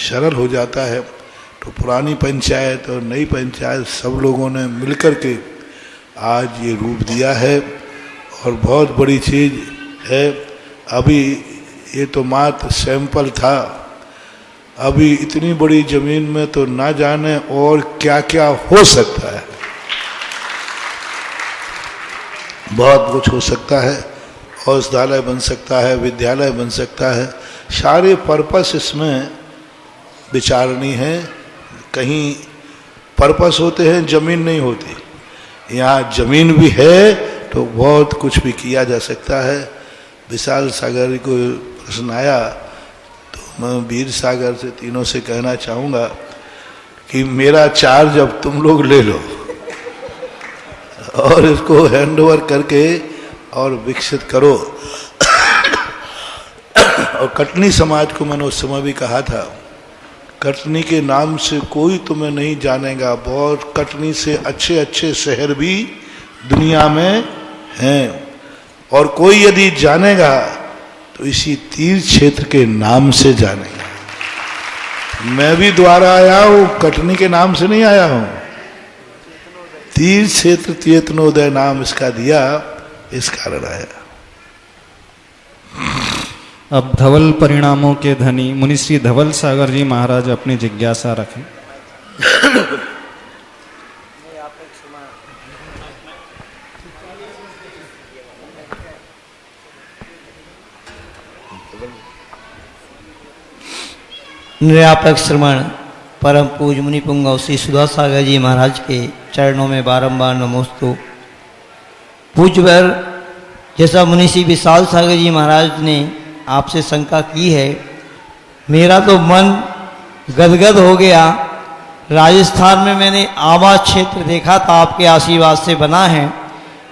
सरल हो जाता है। तो पुरानी पंचायत और नई पंचायत सब लोगों ने मिलकर के आज ये रूप दिया है, और बहुत बड़ी चीज है। अभी ये तो मात्र सैंपल था, अभी इतनी बड़ी जमीन में तो ना जाने और क्या क्या हो सकता है, बहुत कुछ हो सकता है। औषधालय बन सकता है, विद्यालय बन सकता है, सारे पर्पस इसमें विचारणी है। कहीं पर्पस होते हैं, जमीन नहीं होती। यहाँ जमीन भी है तो बहुत कुछ भी किया जा सकता है। विशाल सागर को प्रश्न आया तो मैं वीर सागर से तीनों से कहना चाहूँगा कि मेरा चार्ज अब तुम लोग ले लो और इसको हैंडओवर करके और विकसित करो। और कटनी समाज को मैंने उस समय भी कहा था, कटनी के नाम से कोई तुम्हें नहीं जानेगा, बहुत कटनी से अच्छे अच्छे शहर भी दुनिया में हैं। और कोई यदि जानेगा तो इसी तीर्थ क्षेत्र के नाम से जानेगा। मैं भी द्वारा आया हूं, कटनी के नाम से नहीं आया हूं। तीर्थ क्षेत्र तीर्थनोदय नाम इसका दिया, इस कारण आया। अब धवल परिणामों के धनी मुनि श्री धवल सागर जी महाराज अपनी जिज्ञासा रखें। निरापक श्रवण परम पूज मुनि पुंगव श्री सुधा सागर जी महाराज के चरणों में बारंबार नमोस्तु। पूज्यवर जैसा मुनि श्री विशाल सागर जी महाराज ने आपसे शंका की है, मेरा तो मन गदगद हो गया। राजस्थान में मैंने आवास क्षेत्र देखा था, आपके आशीर्वाद से बना है,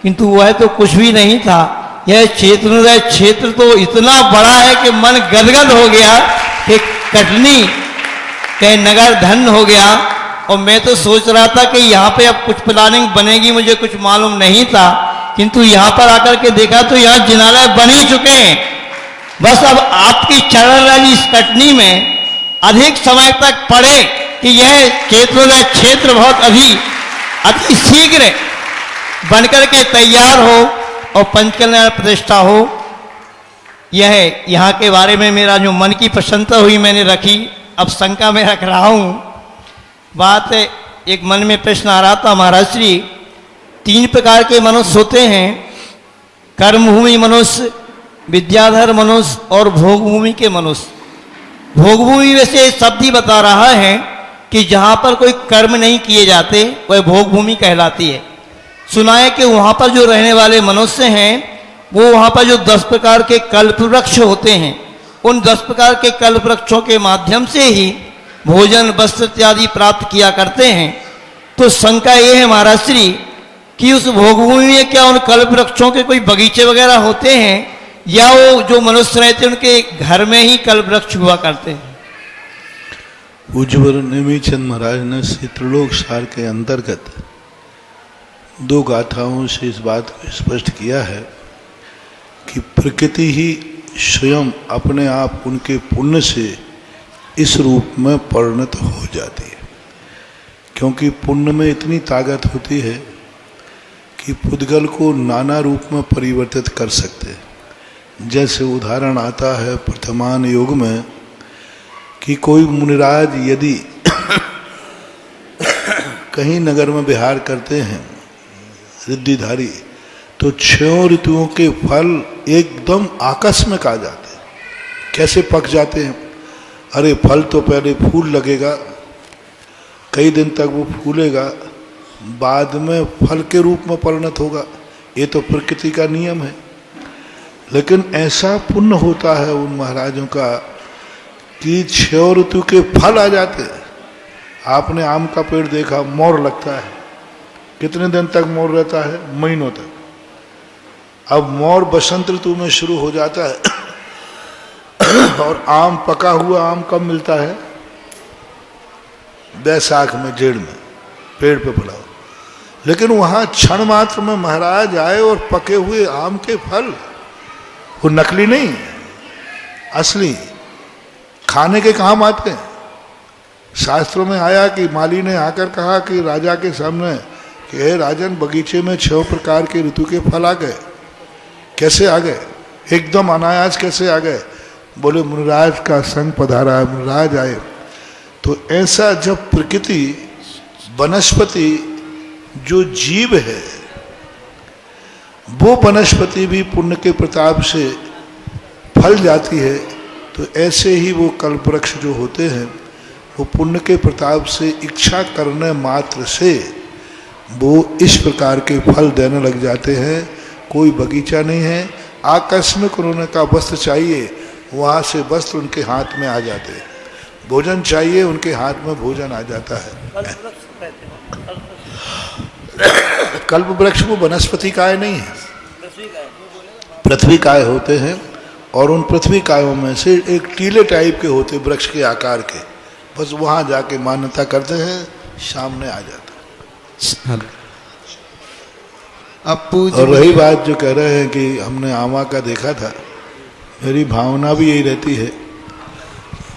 किंतु वह तो कुछ भी नहीं था। यह क्षेत्र तो इतना बड़ा है कि मन गदगद हो गया कि कटनी के नगर धन हो गया। और मैं तो सोच रहा था कि यहाँ पे अब कुछ प्लानिंग बनेगी, मुझे कुछ मालूम नहीं था, किंतु यहाँ पर आकर के देखा तो यहाँ जिनालय बन ही चुके हैं। बस अब आपकी चरण रही इस कटनी में अधिक समय तक पड़े कि यह क्षेत्र बहुत अति शीघ्र बनकर के तैयार हो और पंचकल्याण प्रतिष्ठा हो। यह यहाँ के बारे में मेरा जो मन की प्रसन्नता हुई मैंने रखी, अब शंका में रख रहा हूँ। बात एक मन में प्रश्न आ रहा था महाराज श्री, 3 प्रकार के मनुष्य होते हैं, कर्मभूमि मनुष्य, विद्याधर मनुष्य और भोगभूमि के मनुष्य। भोगभूमि वैसे शब्द ही बता रहा है कि जहाँ पर कोई कर्म नहीं किए जाते वह भोगभूमि कहलाती है। सुना है कि वहाँ पर जो रहने वाले मनुष्य हैं वो वहाँ पर जो 10 प्रकार के कल्प वृक्ष होते हैं, उन 10 प्रकार के कल्प वृक्षों के माध्यम से ही भोजन वस्त्र इत्यादि प्राप्त किया करते हैं। तो शंका ये है महाराज श्री कि उस भोगभूमि में क्या उन कल्प वृक्षों के कोई बगीचे वगैरह होते हैं, या वो जो मनुष्य रहते हैं उनके घर में ही कल्प वृक्ष हुआ करते हैं? पूज्यवर नेमीचंद महाराज ने श्री त्रिलोक सार के अंतर्गत 2 गाथाओं से इस बात को स्पष्ट किया है कि प्रकृति ही स्वयं अपने आप उनके पुण्य से इस रूप में परिणत हो जाती है, क्योंकि पुण्य में इतनी ताकत होती है कि पुद्गल को नाना रूप में परिवर्तित कर सकते हैं। जैसे उदाहरण आता है प्रथमान योग में कि कोई मुनिराज यदि कहीं नगर में विहार करते हैं रिद्धिधारी, तो 6 ऋतुओं के फल एकदम आकस्मिक आ जाते हैं। कैसे पक जाते हैं? अरे फल तो पहले फूल लगेगा, कई दिन तक वो फूलेगा, बाद में फल के रूप में परिणत होगा। ये तो प्रकृति का नियम है। लेकिन ऐसा पुण्य होता है उन महाराजों का कि 6 ऋतु के फल आ जाते हैं। आपने आम का पेड़ देखा, मोर लगता है, कितने दिन तक मोर रहता है? महीनों तक। अब मोर बसंत ऋतु में शुरू हो जाता है और आम, पका हुआ आम कब मिलता है? बैसाख में, जेड़ में पेड़ पे फला हो। लेकिन वहां क्षण मात्र में महाराज आए और पके हुए आम के फल, वो नकली नहीं, असली खाने के काम आते हैं। शास्त्रों में आया कि माली ने आकर कहा कि राजा के सामने कि हे राजन, बगीचे में 6 प्रकार के ऋतु के फल आ गए। कैसे आ गए? एकदम अनायास कैसे आ गए? बोले मुनिराज का संग पधारा, मुनिराज आए। तो ऐसा जब प्रकृति, वनस्पति, जो जीव है, वो वनस्पति भी पुण्य के प्रताप से फल जाती है, तो ऐसे ही वो कल्पवृक्ष जो होते हैं वो पुण्य के प्रताप से इच्छा करने मात्र से वो इस प्रकार के फल देने लग जाते हैं। कोई बगीचा नहीं है, आकस्मिक उन्होंने कहा वस्त्र चाहिए, वहाँ से वस्त्र उनके हाथ में आ जाते हैं। भोजन चाहिए, उनके हाथ में भोजन आ जाता है। कल्प वृक्ष वो वनस्पति काय नहीं है, पृथ्वी काय होते हैं। और उन पृथ्वी कायों में से एक टीले टाइप के होते, वृक्ष के आकार के, बस वहाँ जाके मान्यता करते हैं, सामने आ जाता है। अब पूज्य और रही बात जो कह रहे हैं कि हमने आमा का देखा था, मेरी भावना भी यही रहती है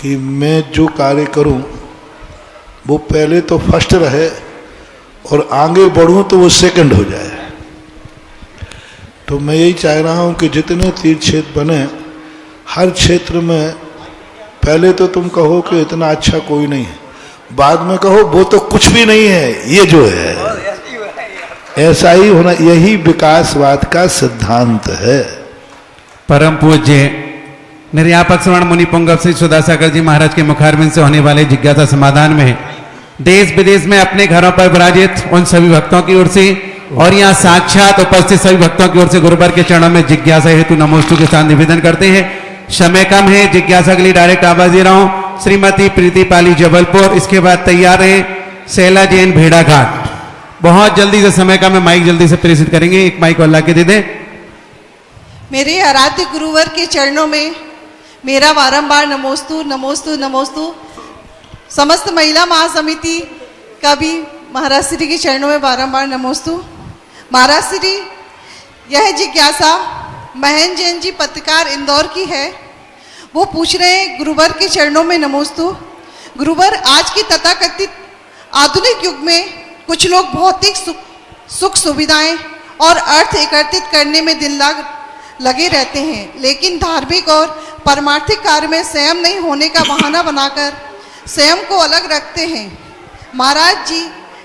कि मैं जो कार्य करूं वो पहले तो फर्स्ट रहे और आगे बढ़ूं तो वो सेकंड हो जाए। तो मैं यही चाह रहा हूं कि जितने तीर्थ क्षेत्र बने, हर क्षेत्र में पहले तो तुम कहो कि इतना अच्छा कोई नहीं है, बाद में कहो वो तो कुछ भी नहीं है, ये जो है ऐसा ही होना, यही विकासवाद का सिद्धांत है। परम पूज्य निर्यापक श्रवण मुनि पुंगव श्री सुधासागर जी महाराज के मुखारविंद से होने वाले जिज्ञासा समाधान में देश विदेश में अपने घरों पर विराजित उन सभी भक्तों की ओर से और यहाँ साक्षात उपस्थित सभी भक्तों की ओर से गुरुवर के चरणों में जिज्ञासा हेतु नमोस्तु के साथ निवेदन करते हैं। समय कम है, जिज्ञासा के लिए डायरेक्ट आवाज दे रहा हूँ श्रीमती प्रीति पाली जबलपुर, इसके बाद तैयार है शैला जैन भेड़ा घाट। बहुत जल्दी से समय का मैं माइक जल्दी से प्रेषित करेंगे, एक माइक अल्लाह के दे दें। मेरे आराध्य गुरुवर के चरणों में मेरा बारंबार नमोस्तु नमोस्तु नमोस्तु। समस्त महिला महासमिति का भी महाराज श्री के चरणों में बारंबार नमोस्तु। महाराज श्री, यह जिज्ञासा महेंद्र जैन जी पत्रकार इंदौर की है। वो पूछ रहे हैं गुरुवर के चरणों में नमोस्तु। गुरुवर, आज की तथाकथित आधुनिक युग में कुछ लोग भौतिक सुख सुविधाएं और अर्थ एकत्रित करने में दिन लगे रहते हैं, लेकिन धार्मिक और परमार्थिक कार्य में संयम नहीं होने का बहाना बनाकर स्वयं को अलग रखते हैं। महाराज जी,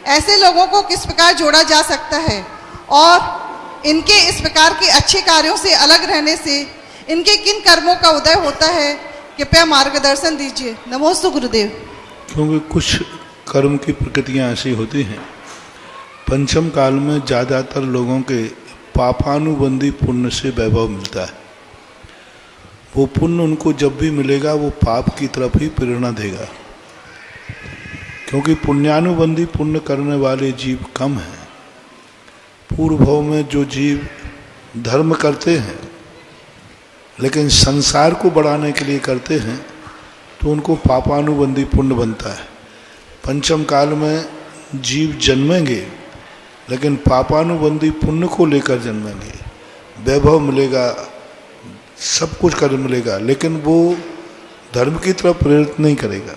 ऐसे लोगों को किस प्रकार जोड़ा जा सकता है और इनके इस प्रकार के अच्छे कार्यों से अलग रहने से इनके किन कर्मों का उदय होता है, कृपया मार्गदर्शन दीजिए। नमोस्तु गुरुदेव। क्योंकि कुछ कर्म की प्रकृतियां ऐसी होती हैं, पंचम काल में ज़्यादातर लोगों के पापानुबंधी पुण्य से वैभव मिलता है। वो पुण्य उनको जब भी मिलेगा वो पाप की तरफ ही प्रेरणा देगा, क्योंकि पुण्यानुबंधी पुण्य करने वाले जीव कम हैं। पूर्व भाव में जो जीव धर्म करते हैं लेकिन संसार को बढ़ाने के लिए करते हैं तो उनको पापानुबंधी पुण्य बनता है। पंचम काल में जीव जन्मेंगे लेकिन पापानुबंधी पुण्य को लेकर जन्मेंगे, वैभव मिलेगा, सब कुछ कर मिलेगा, लेकिन वो धर्म की तरफ प्रेरित नहीं करेगा।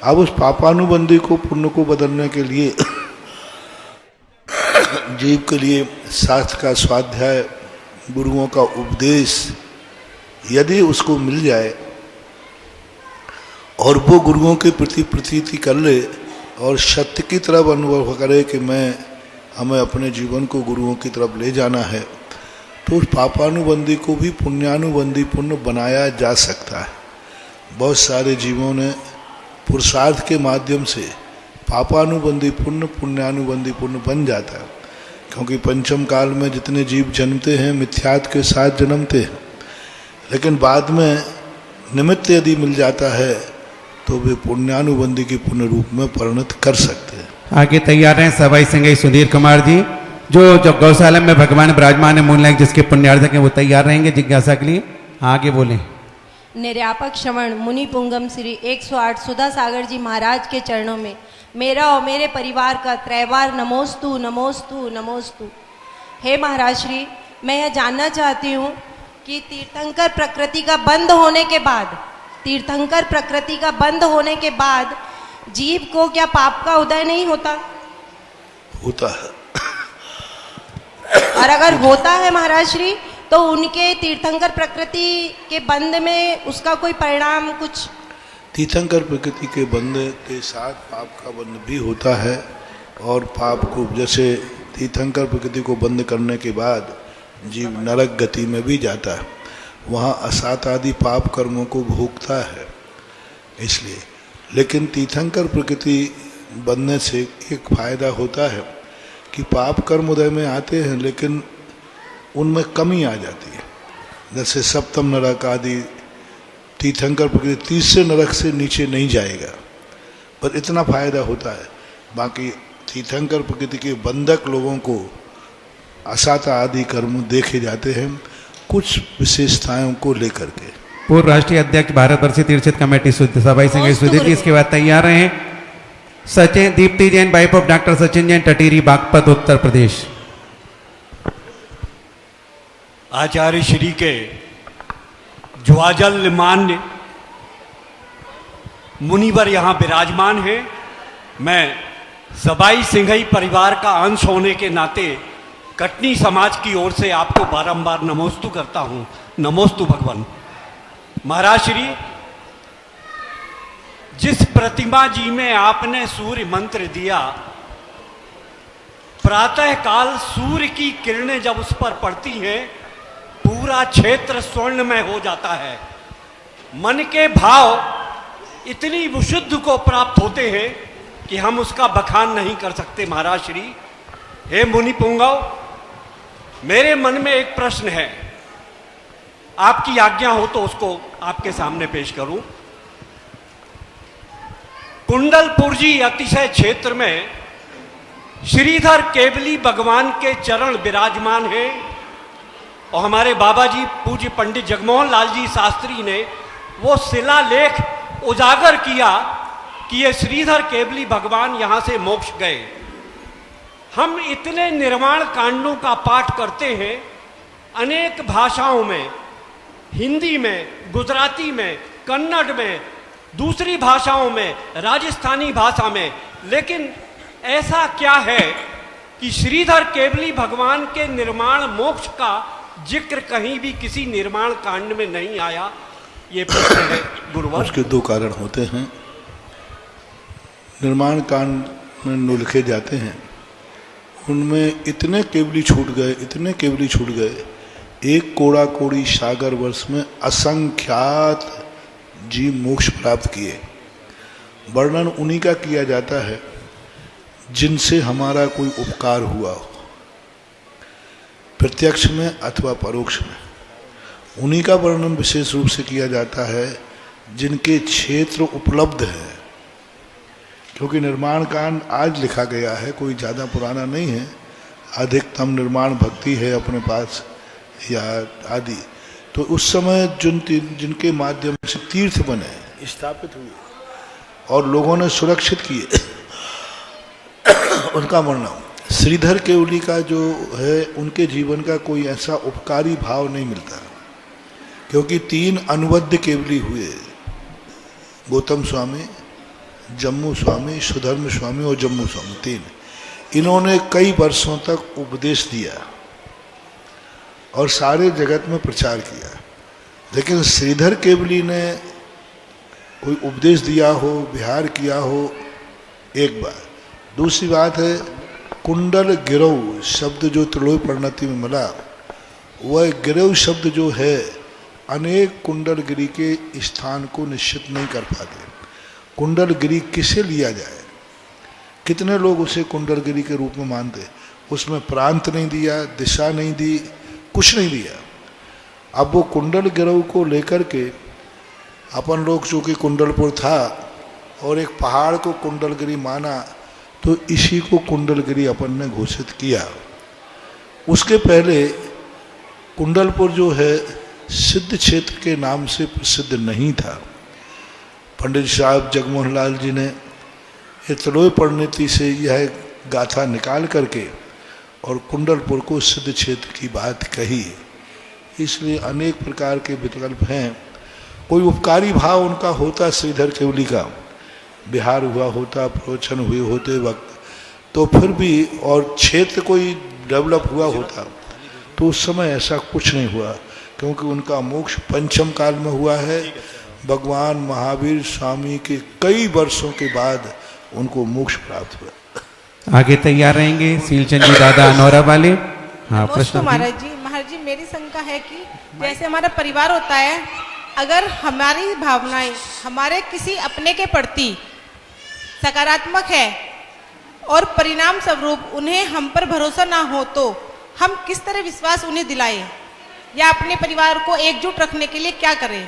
अब उस पापानुबंधी को पुण्य को बदलने के लिए जीव के लिए शास्त्र का स्वाध्याय, गुरुओं का उपदेश यदि उसको मिल जाए और वो गुरुओं के प्रति प्रतीति कर ले और सत्य की तरफ अनुभव करे कि हमें अपने जीवन को गुरुओं की तरफ ले जाना है, तो उस पापानुबंधी को भी पुण्यानुबंधी पुण्य बनाया जा सकता है। बहुत सारे जीवों ने पुरुषार्थ के माध्यम से पापानुबंधी पुण्य पुण्यानुबंधी पुण्य बन जाता है, क्योंकि पंचम काल में जितने जीव जन्मते हैं मिथ्यात्व के साथ जन्मते हैं, लेकिन बाद में निमित्त यदि मिल जाता है तो वे पुण्यानुबंधी के पुण्य रूप में परिणत कर सकते हैं। आगे तैयार हैं सवाई सिंह सुधीर कुमार जी, जो गौशाला में भगवान विराजमान है मूलनायक जिसके पुण्यार्थ हैं, वो तैयार रहेंगे जिज्ञासा के लिए। आगे बोलें। निर्यापक श्रवण मुनि पुंगम श्री 108 सुधा सागर जी महाराज के चरणों में मेरा और मेरे परिवार का त्रैवार नमोस्तु नमोस्तु नमोस्तु। हे महाराज श्री, मैं यह जानना चाहती हूँ कि तीर्थंकर प्रकृति का बंद होने के बाद जीव को क्या पाप का उदय नहीं होता? होता है। और अगर होता है महाराज श्री, तो उनके तीर्थंकर प्रकृति के बंद में उसका कोई परिणाम कुछ? तीर्थंकर प्रकृति के बंद के साथ पाप का बंद भी होता है, और पाप को जैसे तीर्थंकर प्रकृति को बंद करने के बाद जीव नरक गति में भी जाता है, वहाँ असात आदि पाप कर्मों को भोगता है इसलिए। लेकिन तीर्थंकर प्रकृति बनने से एक फायदा होता है कि पाप कर्म उदय में आते हैं लेकिन उनमें कमी आ जाती है। जैसे सप्तम नरक आदि तीर्थंकर प्रकृति तीसरे नरक से नीचे नहीं जाएगा, पर इतना फायदा होता है। बाकी तीर्थंकर प्रकृति के बंधक लोगों को असाता आदि कर्म देखे जाते हैं कुछ विशेषताओं को लेकर के। पूर्व राष्ट्रीय अध्यक्ष भारत वर्षीय तीर्थ कमेटी सवाई सिंह सुधीर जी, इसके बाद तैयार रहे Sachin Deepti Jain, wife of doctor Sachin Jain, Tatiri Baghpat Uttar Pradesh. Acharya Shri के ज्वाजल मान्य मुनिवर यहाँ विराजमान हैं। मैं सबाई सिंघई परिवार का अंश होने के नाते कटनी समाज की ओर से आपको बारंबार नमोस्तु करता हूँ। नमोस्तु भगवान। महाराज श्री, जिस प्रतिमा जी में आपने सूर्य मंत्र दिया, प्रातः काल सूर्य की किरणें जब उस पर पड़ती हैं पूरा क्षेत्र स्वर्णमय हो जाता है। मन के भाव इतनी विशुद्ध को प्राप्त होते हैं कि हम उसका बखान नहीं कर सकते। महाराज श्री, हे मुनि पुंगव, मेरे मन में एक प्रश्न है, आपकी आज्ञा हो तो उसको आपके सामने पेश करूं। कुंडलपुर जी अतिशय क्षेत्र में श्रीधर केवली भगवान के चरण विराजमान हैं और हमारे बाबा जी पूज्य पंडित जगमोहन लाल जी शास्त्री ने वो शिलालेख उजागर किया कि ये श्रीधर केवली भगवान यहाँ से मोक्ष गए। हम इतने निर्माण कांडों का पाठ करते हैं अनेक भाषाओं में, हिंदी में, गुजराती में, कन्नड़ में, दूसरी भाषाओं में, राजस्थानी भाषा में, लेकिन ऐसा क्या है कि श्रीधर केवली भगवान के निर्माण मोक्ष का जिक्र कहीं भी किसी निर्माण कांड में नहीं आया? ये प्रश्न है गुरुवर। उसके दो कारण होते हैं। निर्माण कांड में जो लिखे जाते हैं उनमें इतने केवली छूट गए, इतने केवली छूट गए, एक कोड़ा कोड़ी सागर वर्ष में असंख्यात जीव मोक्ष प्राप्त किए। वर्णन उन्हीं का किया जाता है जिनसे हमारा कोई उपकार हुआ हो, प्रत्यक्ष में अथवा परोक्ष में। उन्हीं का वर्णन विशेष रूप से किया जाता है जिनके क्षेत्र उपलब्ध है। क्योंकि निर्माण कांड आज लिखा गया है, कोई ज़्यादा पुराना नहीं है, अधिकतम निर्माण भक्ति है अपने पास या आदि। तो उस समय जिनके माध्यम से तीर्थ बने, स्थापित हुए और लोगों ने सुरक्षित किए, उनका वर्णन। श्रीधर केवली का जो है, उनके जीवन का कोई ऐसा उपकारी भाव नहीं मिलता, क्योंकि 3 अनुबद्ध केवली हुए, गौतम स्वामी, जम्मू स्वामी, सुधर्म स्वामी और जम्मू स्वामी, 3। इन्होंने कई वर्षों तक उपदेश दिया और सारे जगत में प्रचार किया। लेकिन श्रीधर केवली ने कोई उपदेश दिया हो, विहार किया हो, एक बार। दूसरी बात है, कुंडल गिरव शब्द जो त्रिलोक परिणति में मिला, वह गिरव शब्द जो है अनेक कुंडलगिरी के स्थान को निश्चित नहीं कर पाते। कुंडलगिरी किसे लिया जाए, कितने लोग उसे कुंडलगिरी के रूप में मानते। उसमें प्रांत नहीं दिया, दिशा नहीं दी, कुछ नहीं दिया। अब वो कुंडल गिरव को लेकर के अपन लोग, चूँकि कुंडलपुर था और एक पहाड़ को कुंडलगिरी माना, तो इसी को कुंडलगिरी अपन ने घोषित किया। उसके पहले कुंडलपुर जो है सिद्ध क्षेत्र के नाम से प्रसिद्ध नहीं था। पंडित साहब जगमोहन लाल जी ने त्रिलोक परिणति से यह गाथा निकाल करके और कुंडलपुर को सिद्ध क्षेत्र की बात कही। इसलिए अनेक प्रकार के विकल्प हैं। कोई उपकारी भाव उनका होता, श्रीधर केवली का बिहार हुआ होता, प्रवचन हुए होते वक्त, तो फिर भी, और क्षेत्र कोई डेवलप हुआ होता, तो उस समय ऐसा कुछ नहीं हुआ, क्योंकि उनका मोक्ष पंचम काल में हुआ है। भगवान महावीर स्वामी के कई वर्षों के बाद उनको मोक्ष प्राप्त हुआ। आगे तैयार रहेंगे सीलचंद जी दादा अनौरा वाले। हाँ, प्रश्न। महाराज जी मेरी शंका है कि जैसे हमारा परिवार होता है, अगर हमारी भावनाएं हमारे किसी अपने के प्रति सकारात्मक है और परिणाम स्वरूप उन्हें हम पर भरोसा ना हो, तो हम किस तरह विश्वास उन्हें दिलाएं या अपने परिवार को एकजुट रखने के लिए क्या करें?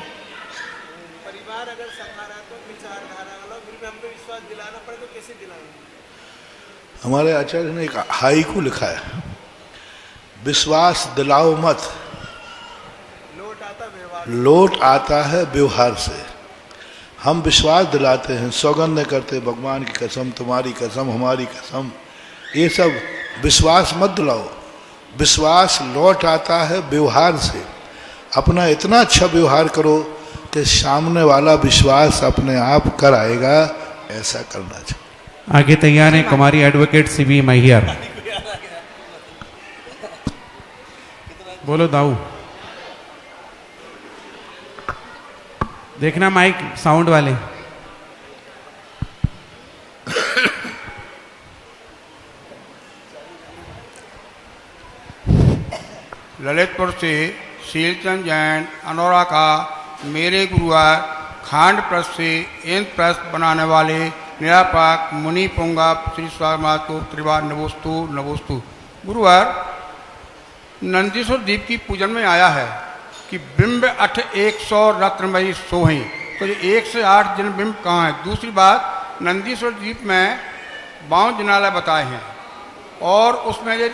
परिवार अगर सकारात्मक विचारधारा वाला, फिर भी हम पे विश्वास दिलाना पड़े तो कैसे दिलाएंगे? हमारे आचार्य ने एक हाइकू लिखा है, विश्वास दिलाओ मत, लोट आता है व्यवहार से। हम विश्वास दिलाते हैं, सौगंध करते, भगवान की कसम, तुम्हारी कसम, हमारी कसम, ये सब विश्वास मत दिलाओ। विश्वास लौट आता है व्यवहार से। अपना इतना अच्छा व्यवहार करो कि सामने वाला विश्वास अपने आप कर आएगा, ऐसा करना चाहिए। आगे तैयार है कुमारी एडवोकेट सीबी मैहर। बोलो दाऊ। देखना माइक साउंड वाले। ललितपुर से शीलचंद जैन अनौरा का मेरे गुरुवार खांड प्रस्थ से इंद्र प्रस्थ बनाने वाले निरापाक मुनि पुंगा श्री स्वामी को त्रिवार नमोस्तु नमोस्तु। गुरुवार नंदीश्वर दीप की पूजन में आया है कि बिंब 100 रत्नमयी सोहें, तो ये 1 से 8 दिन बिंब कहाँ है। दूसरी बात, नंदीश्वर दीप में 52 जिनालय बताए हैं और उसमें ये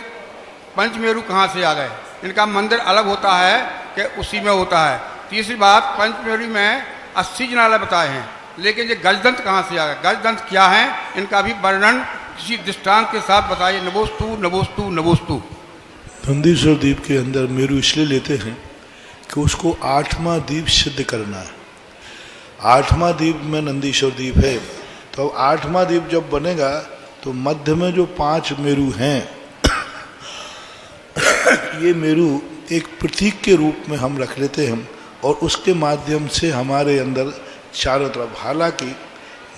पंचमेरु कहाँ से आ गए। इनका मंदिर अलग होता है कि उसी में होता है। तीसरी बात, पंचमेरु में 80 जिनालय बताए हैं, लेकिन ये गजदंत कहाँ से आ गए, गजदंत क्या है, इनका भी वर्णन किसी दृष्टांत के साथ बताइए। नमोस्तु नमोस्तु नमोस्तु। नंदीश्वर दीप के अंदर मेरु इसलिए लेते हैं कि उसको 8वां दीप सिद्ध करना है। 8वां दीप में नंदीश्वर दीप है, तो अब 8वां दीप जब बनेगा तो मध्य में जो 5 मेरु हैं ये मेरु एक प्रतीक के रूप में हम रख लेते हैं और उसके माध्यम से हमारे अंदर चारों तरफ, हालांकि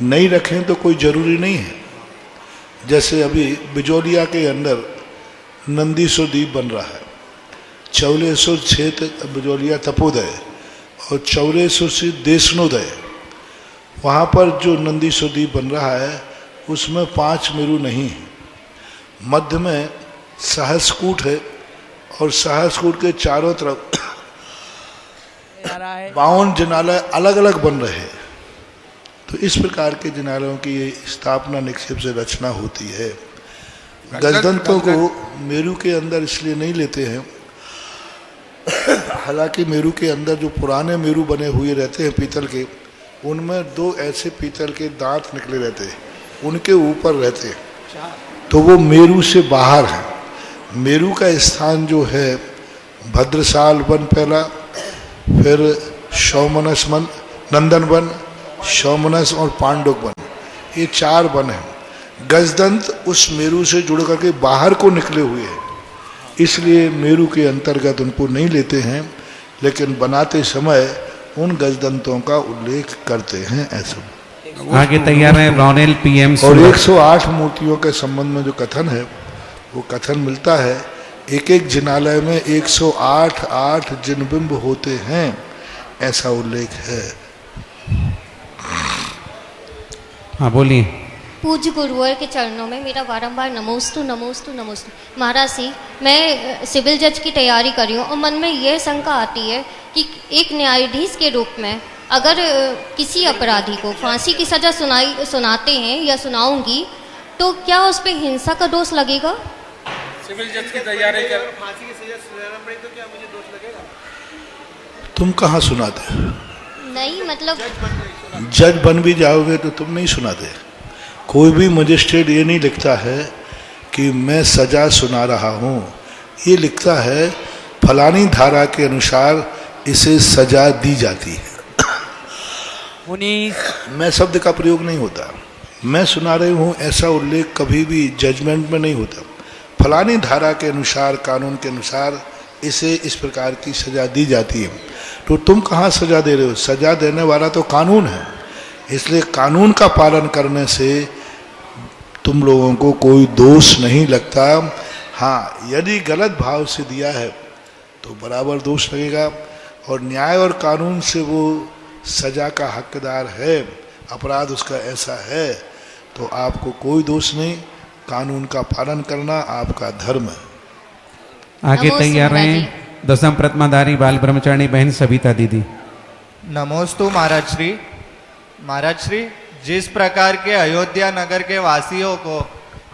नहीं रखें तो कोई ज़रूरी नहीं है। जैसे अभी बिजोलिया के अंदर नंदीश्वर दीप बन रहा है, चौलेश्वर क्षेत्र बिजोलिया तपोदय और चौलेश्वर से देशनोदय, वहाँ पर जो नंदीश्वर दीप बन रहा है उसमें 5 मेरु नहीं है। मध्य में सहस्रकूट है और सहस्रकूट के चारों तरफ 52 जिनालय अलग अलग बन रहे हैं। तो इस प्रकार के जिनालयों की ये स्थापना निक्षेप से रचना होती है। गजदंतों को मेरु के अंदर इसलिए नहीं लेते हैं, हालांकि मेरु के अंदर जो पुराने मेरु बने हुए रहते हैं पीतल के, उनमें 2 ऐसे पीतल के दांत निकले रहते हैं, उनके ऊपर रहते हैं, तो वो मेरु से बाहर है। मेरु का स्थान जो है भद्रसाल वन पहला, फिर शौमनस वन, नंदन वन, शौमनस और पांडुक वन, ये 4 वन हैं। गजदंत उस मेरु से जुड़ करके बाहर को निकले हुए हैं, इसलिए मेरु के अंतर्गत उनको नहीं लेते हैं, लेकिन बनाते समय उन गजदंतों का उल्लेख करते हैं। ऐसा आगे तैयार है रोनेल पीएम। और 108 मूर्तियों के संबंध में जो कथन है वो कथन मिलता है, एक एक जिनालय में 108 जिनबिंब होते हैं, ऐसा उल्लेख है। हाँ बोलिए। पूज्य गुरुवर के चरणों में मेरा बारंबार नमोस्तु नमोस्तु नमोस्तु। महाराज जी, मैं सिविल जज की तैयारी कर रही हूँ और मन में यह शंका आती है कि एक न्यायाधीश के रूप में अगर किसी अपराधी को फांसी की सजा सुनाते हैं या सुनाऊंगी तो क्या उस पर हिंसा का दोष लगेगा? सिविल जज की तैयारी कर। फांसी की सजा सुनाना पड़े तो क्या मुझे दोष लगेगा? तुम कहाँ सुनाते? नहीं मतलब जज बन भी जाओगे तो तुम नहीं सुनाते। कोई भी मजिस्ट्रेट ये नहीं लिखता है कि मैं सजा सुना रहा हूँ, ये लिखता है फलानी धारा के अनुसार इसे सजा दी जाती है। मैं शब्द का प्रयोग नहीं होता, मैं सुना रही हूँ ऐसा उल्लेख कभी भी जजमेंट में नहीं होता। फलानी धारा के अनुसार, कानून के अनुसार इसे इस प्रकार की सजा दी जाती है। तो तुम कहाँ सजा दे रहे हो? सजा देने वाला तो कानून है, इसलिए कानून का पालन करने से तुम लोगों को कोई दोष नहीं लगता। हाँ, यदि गलत भाव से दिया है तो बराबर दोष लगेगा, और न्याय और कानून से वो सजा का हकदार है, अपराध उसका ऐसा है, तो आपको कोई दोष नहीं। कानून का पालन करना आपका धर्म है। आगे तैयार हैं दसम प्रतिमाधारी बाल ब्रह्मचारिणी बहन सविता दीदी। नमोस्तु महाराज श्री। महाराज श्री, जिस प्रकार के अयोध्या नगर के वासियों को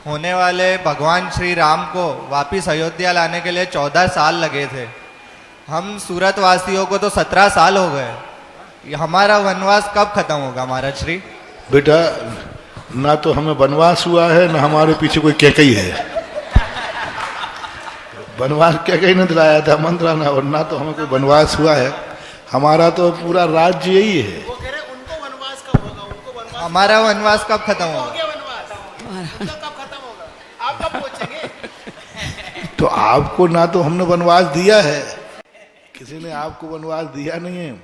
होने वाले भगवान श्री राम को वापिस अयोध्या लाने के लिए 14 साल लगे थे, हम सूरत वासियों को तो 17 साल हो गए। हमारा वनवास कब खत्म होगा महाराज श्री? बेटा, ना तो हमें वनवास हुआ है, ना हमारे पीछे कोई कैकई है। वनवास क्या कहीं नहीं दिलाया था मंत्राना, और ना तो हमें कोई वनवास हुआ है। हमारा तो पूरा राज्य यही है। हमारा वनवास कब खत्म होगा? तो आपको ना तो हमने वनवास दिया है, किसी ने आपको वनवास दिया नहीं है।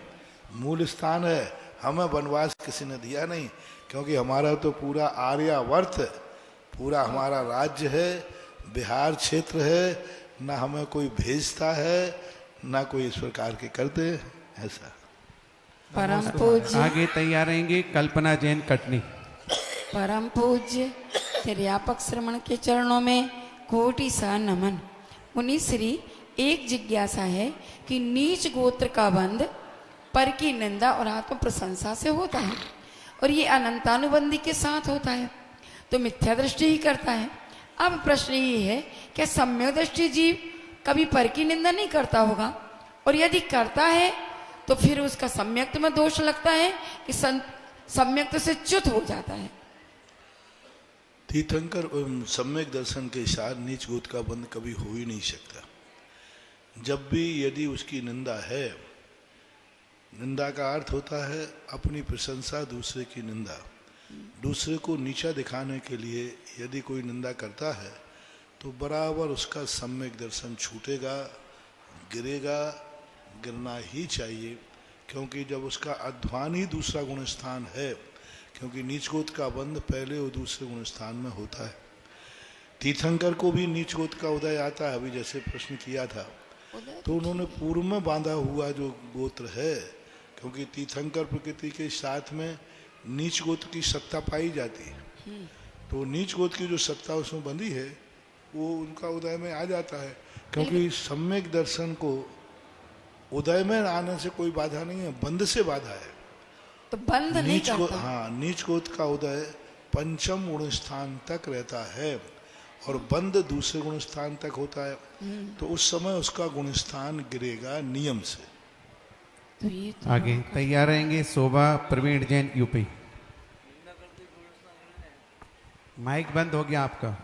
मूल स्थान है, हमें वनवास किसी ने दिया नहीं, क्योंकि हमारा तो पूरा आर्यावर्त पूरा हमारा राज्य है, बिहार क्षेत्र है, ना हमें कोई भेजता है ना कोई इस प्रकार के करते ऐसा। परम पूज्य आगे तैयार रहेंगे कल्पना जैन कटनी। परम पूज्य व्यापक श्रमण के चरणों में कोटि सा नमन। मुनि श्री, एक जिज्ञासा है कि नीच गोत्र का बंध पर की निंदा और आत्म प्रशंसा से होता है, और ये अनंतानुबंधी के साथ होता है, तो मिथ्या दृष्टि ही करता है। अब प्रश्न ये है, क्या सम्यक दृष्टि जीव कभी पर की निंदा नहीं करता होगा, और यदि करता है तो फिर उसका सम्यक्त में दोष लगता है कि सम्यक्त से च्युत हो जाता है। तीर्थंकर सम्यक दर्शन के साथ नीच गोत्र का बंध कभी हो ही नहीं सकता। जब भी यदि उसकी निंदा है, निंदा का अर्थ होता है अपनी प्रशंसा, दूसरे की निंदा, दूसरे को नीचा दिखाने के लिए यदि कोई निंदा करता है तो बराबर उसका सम्यक दर्शन छूटेगा, गिरेगा, गिरना ही चाहिए, क्योंकि जब उसका अध्वान ही दूसरा गुण स्थान है, क्योंकि नीच गोत्र का बंध पहले और दूसरे गुण स्थान में होता है। तीर्थंकर को भी नीच गोत्र का उदय आता है, अभी जैसे प्रश्न किया था, तो उन्होंने पूर्व में बांधा हुआ जो गोत्र है, क्योंकि तीर्थंकर प्रकृति के साथ में नीच गोत्र की सत्ता पाई जाती है, तो नीच गोत्र की जो सत्ता उसमें बंधी है वो उनका उदय में आ जाता है, क्योंकि सम्यक दर्शन को उदय में आने से कोई बाधा नहीं है, बंध से बाधा है। तो बंध नहीं करता। हाँ, नीच गोत्र का उदय पंचम गुण स्थान तक रहता है और बंध दूसरे गुण स्थान तक होता है, तो उस समय उसका गुण स्थान गिरेगा नियम से। तो आगे तैयार रहेंगे शोभा प्रवीण जैन यूपी। माइक बंद हो गया आपका,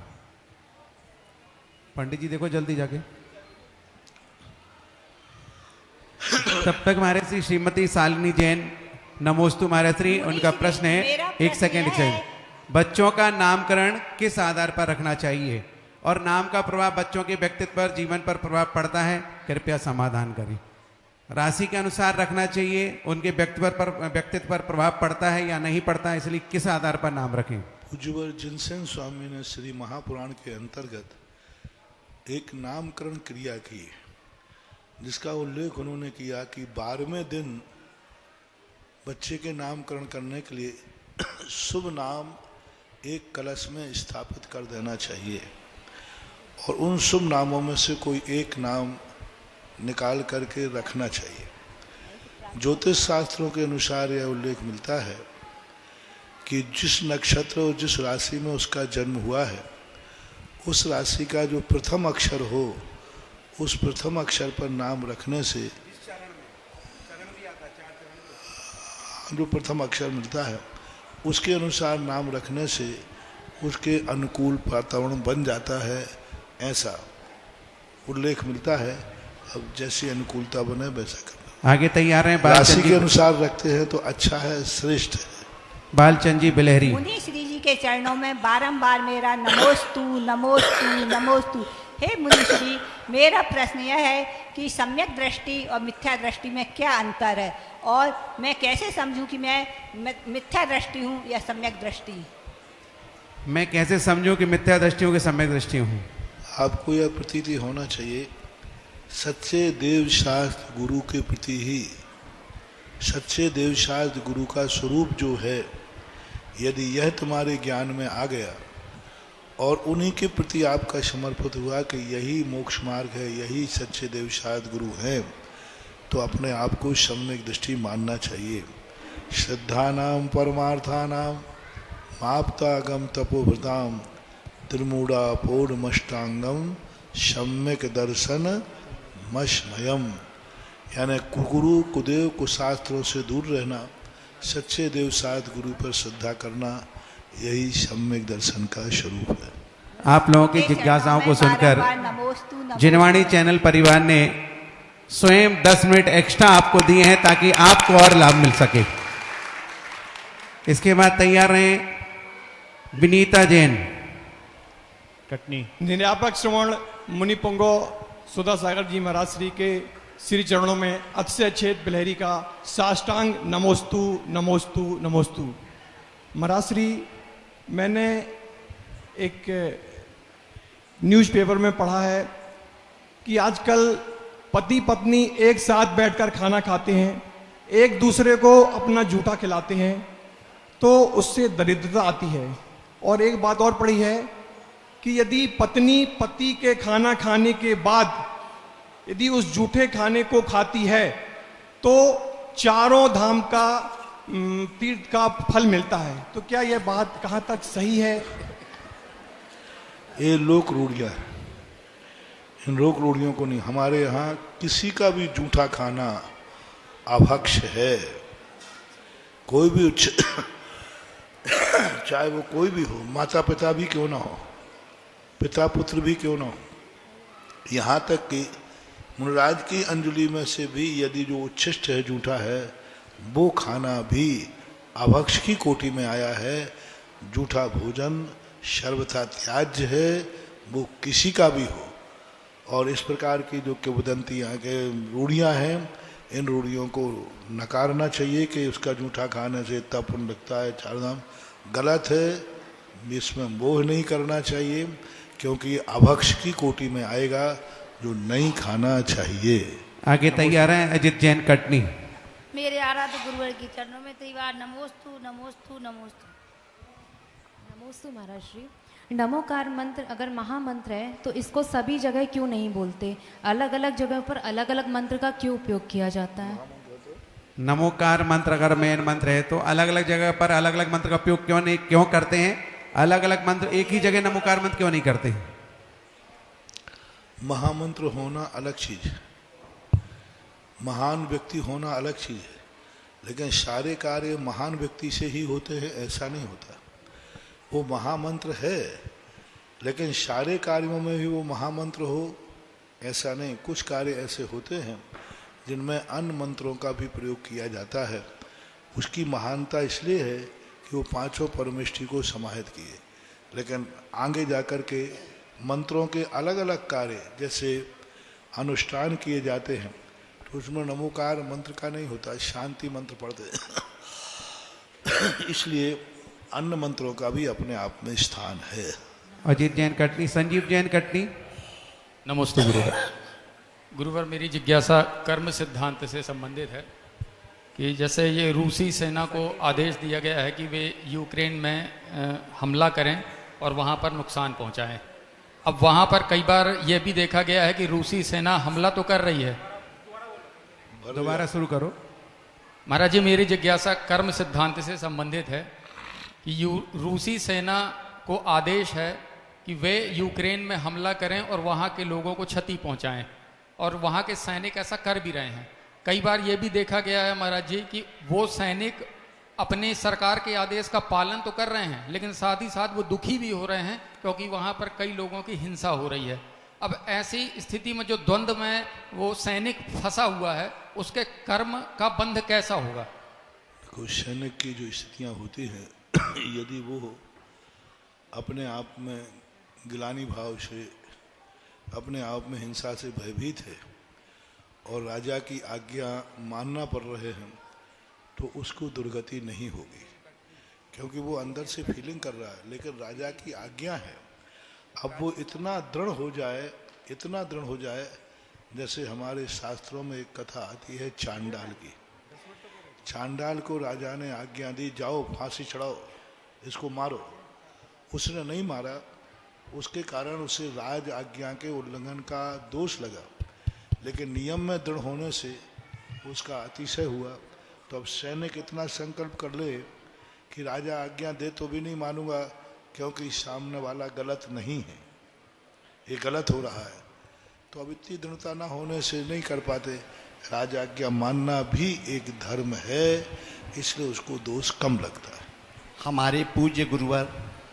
पंडित जी देखो जल्दी जाके। तब तक हमारे श्री श्रीमती शालिनी जैन नमोस्तु महाराज, उनका प्रश्न है, एक सेकेंड, बच्चों का नामकरण किस आधार पर रखना चाहिए और नाम का प्रभाव बच्चों के व्यक्तित्व पर, जीवन पर प्रभाव पड़ता है, कृपया समाधान करें। राशि के अनुसार रखना चाहिए, उनके व्यक्तित्व पर प्रभाव पड़ता है या नहीं पड़ता है, इसलिए किस आधार पर नाम रखें। पूज्यवर जिनसेन स्वामी ने श्री महापुराण के अंतर्गत एक नामकरण क्रिया की, जिसका उल्लेख उन्होंने किया कि 12वें दिन बच्चे के नामकरण करने के लिए शुभ नाम एक कलश में स्थापित कर देना चाहिए और उन शुभ नामों में से कोई एक नाम निकाल करके रखना चाहिए। ज्योतिष शास्त्रों के अनुसार यह उल्लेख मिलता है कि जिस नक्षत्र और जिस राशि में उसका जन्म हुआ है, उस राशि का जो प्रथम अक्षर हो, उस प्रथम अक्षर पर नाम रखने से जो प्रथम अक्षर मिलता है उसके अनुसार नाम रखने से उसके अनुकूल वातावरण बन जाता है, ऐसा उल्लेख मिलता है। अब जैसी अनुकूलता बने वैसा करना। आगे तैयार हैं, राशि के अनुसार रखते हैं तो अच्छा है, श्रेष्ठ है। बालचंद जी बिलहरी। मुनि श्री जी के चरणों में बारंबार मेरा नमोस्तु नमोस्तु नमोस्तु। हे मुनि श्री, मेरा प्रश्न यह है कि सम्यक दृष्टि और मिथ्या दृष्टि में क्या अंतर है, और मैं कैसे समझूं कि मैं मिथ्या दृष्टि हूं या सम्यक दृष्टि? मैं कैसे समझूं कि मिथ्या दृष्टि हूं कि सम्यक दृष्टि हूं? आपको यह प्रतीति होना चाहिए सच्चे देव शास्त्र गुरु के प्रति ही, सच्चे देव शास्त्र गुरु का स्वरूप जो है, यदि यह तुम्हारे ज्ञान में आ गया और उन्हीं के प्रति आपका समर्पित हुआ कि यही मोक्ष मार्ग है, यही सच्चे देव शास्त्र गुरु हैं, तो अपने आप को सम्यक दृष्टि मानना चाहिए। श्रद्धानाम परमार्थानाम माप्तागम तपोभृताम त्रिमूढ़ा पौर्णमष्टांगम सम्यक दर्शन मशमयम, यानी गुरु कुदेव कुशास्त्रों से दूर रहना, सच्चे देव शास्त्र गुरु पर श्रद्धा करना, यही सम्यक दर्शन का स्वरूप है। आप लोगों की जिज्ञासाओं को सुनकर नमोस्तु नमोस्तु जिनवाणी चैनल परिवार ने स्वयं 10 मिनट एक्स्ट्रा आपको दिए हैं ताकि आपको और लाभ मिल सके। इसके बाद तैयार रहें विनीता जैन। कटनी निर्यापक श्रवण मुनि पुंगो सुधा सागर जी महाराज श्री के श्री चरणों में अक्षय छेद बिलहरी का साष्टांग नमोस्तु नमोस्तु नमोस्तु। महाराज श्री, मैंने एक न्यूज़पेपर में पढ़ा है कि आजकल पति पत्नी एक साथ बैठकर खाना खाते हैं, एक दूसरे को अपना जूठा खिलाते हैं, तो उससे दरिद्रता आती है। और एक बात और पढ़ी है कि यदि पत्नी पति के खाना खाने के बाद यदि उस जूठे खाने को खाती है तो चारों धाम का तीर्थ का फल मिलता है। तो क्या यह बात कहाँ तक सही है? ये लोक रूढ़ियाँ है, इन लोक रूढ़ियों को नहीं। हमारे यहाँ किसी का भी जूठा खाना अभक्ष है। कोई भी चाहे वो कोई भी हो, माता पिता भी क्यों ना हो, पिता पुत्र भी क्यों ना हो, यहाँ तक कि मुनिराज की अंजलि में से भी यदि जो उच्छिष्ट है, जूठा है, वो खाना भी अभक्ष की कोटि में आया है। जूठा भोजन सर्वथा त्याज्य है, वो किसी का भी हो। और इस प्रकार की जो किंवदंती यहाँ के रूढ़ियाँ हैं, इन रूढ़ियों को नकारना चाहिए कि उसका जूठा खाने से इतना पुण्य लगता है, चारधाम। गलत है, इसमें मोह नहीं करना चाहिए, क्योंकि ये अभक्ष की कोटि में आएगा जो नहीं खाना चाहिए। आगे तैयार हैं अजित जैन कटनी। मेरे आराध्य गुरुवर के चरणों में तैयार नमोस्तु नमोस्तु नमोस्तु नमोस्तु। महाराज श्री, नमोकार मंत्र अगर महामंत्र है तो इसको सभी जगह क्यों नहीं बोलते? अलग अलग जगह पर अलग अलग मंत्र का क्यों उपयोग किया जाता है? नमोकार मंत्र अगर मेन मंत्र है तो अलग अलग जगह पर अलग अलग मंत्र का उपयोग क्यों करते हैं? अलग अलग मंत्र एक ही जगह नमोकार मंत्र क्यों नहीं करते? महामंत्र होना अलग चीज है, महान व्यक्ति होना अलग चीज है, लेकिन सारे कार्य महान व्यक्ति से ही होते हैं ऐसा नहीं होता। वो महामंत्र है, लेकिन सारे कार्यों में भी वो महामंत्र हो ऐसा नहीं। कुछ कार्य ऐसे होते हैं जिनमें अन्य मंत्रों का भी प्रयोग किया जाता है। उसकी महानता इसलिए है कि वो पांचों परमेष्ठी को समाहित किए, लेकिन आगे जाकर के मंत्रों के अलग अलग कार्य जैसे अनुष्ठान किए जाते हैं तो उसमें नमोकार मंत्र का नहीं होता, शांति मंत्र पढ़ते इसलिए अन्य मंत्रों का भी अपने आप में स्थान है। अजीत जैन कटनी। संजीव जैन कटनी। नमस्ते गुरुवर। गुरुवर, मेरी जिज्ञासा कर्म सिद्धांत से संबंधित है कि जैसे ये रूसी सेना को आदेश दिया गया है कि वे यूक्रेन में हमला करें और वहाँ पर नुकसान पहुँचाएं। अब वहाँ पर कई बार ये भी देखा गया है कि रूसी सेना हमला तो कर रही है। दोबारा शुरू करो। महाराज जी, मेरी जिज्ञासा कर्म सिद्धांत से संबंधित है कि रूसी सेना को आदेश है कि वे यूक्रेन में हमला करें और वहाँ के लोगों को क्षति पहुँचाएं, और वहाँ के सैनिक ऐसा कर भी रहे हैं। कई बार ये भी देखा गया है महाराज जी कि वो सैनिक अपने सरकार के आदेश का पालन तो कर रहे हैं, लेकिन साथ ही साथ वो दुखी भी हो रहे हैं क्योंकि वहाँ पर कई लोगों की हिंसा हो रही है। अब ऐसी स्थिति में जो द्वंद्व में वो सैनिक फंसा हुआ है, उसके कर्म का बंध कैसा होगा? देखो, सैनिक की जो स्थितियाँ होती हैं यदि वो अपने आप में गिलानी भाव से, अपने आप में हिंसा से भयभीत है और राजा की आज्ञा मानना पड़ रहे हैं, तो उसको दुर्गति नहीं होगी, क्योंकि वो अंदर से फीलिंग कर रहा है, लेकिन राजा की आज्ञा है। अब वो इतना दृढ़ हो जाए, इतना दृढ़ हो जाए, जैसे हमारे शास्त्रों में एक कथा आती है चांडाल की। चांडाल को राजा ने आज्ञा दी, जाओ फांसी चढ़ाओ, इसको मारो। उसने नहीं मारा, उसके कारण उसे राज आज्ञा के उल्लंघन का दोष लगा, लेकिन नियम में दृढ़ होने से उसका अतिशय हुआ। तो अब सैनिक इतना संकल्प कर ले कि राजा आज्ञा दे तो भी नहीं मानूंगा, क्योंकि सामने वाला गलत नहीं है, ये गलत हो रहा है। तो अब इतनी दृढ़ता ना होने से नहीं कर पाते। राजा आज्ञा मानना भी एक धर्म है, इसलिए उसको दोष कम लगता है। हमारे पूज्य गुरुवर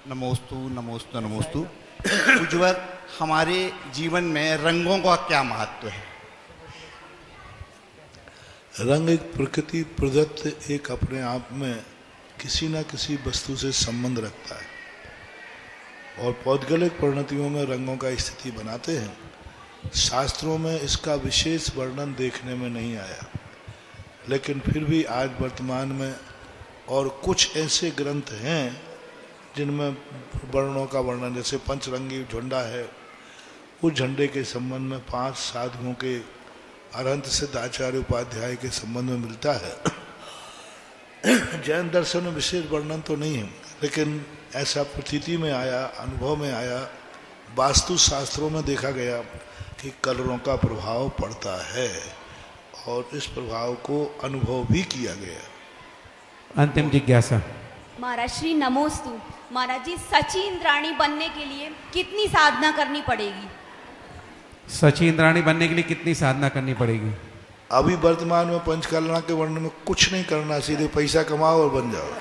नमोस्तु नमोस्तु नमोस्तु पूज्यवर, हमारे जीवन में रंगों का क्या महत्व है? रंग एक प्रकृति प्रदत्त एक अपने आप में किसी न किसी वस्तु से संबंध रखता है और पौद्गलिक परिणतियों में रंगों का स्थिति बनाते हैं। शास्त्रों में इसका विशेष वर्णन देखने में नहीं आया, लेकिन फिर भी आज वर्तमान में और कुछ ऐसे ग्रंथ हैं जिनमें वर्णों का वर्णन, जैसे पंचरंगी झंडा है, उस झंडे के संबंध में 5 साधुओं के अरहंत सिद्धाचार्य उपाध्याय के संबंध में मिलता है। जैन दर्शन में विशेष वर्णन तो नहीं है, लेकिन ऐसा प्रतीति में आया, अनुभव में आया, वास्तु शास्त्रों में देखा गया कि कलरों का प्रभाव पड़ता है और इस प्रभाव को अनुभव भी किया गया। अंतिम जिज्ञासा। महाराज श्री नमोस्तु। महाराज जी, सची इंद्राणी बनने के लिए कितनी साधना करनी पड़ेगी? सची इंद्राणी बनने के लिए कितनी साधना करनी पड़ेगी? अभी वर्तमान में पंचकलना के वर्णन में कुछ नहीं करना, सीधे पैसा कमाओ और बन जाओ,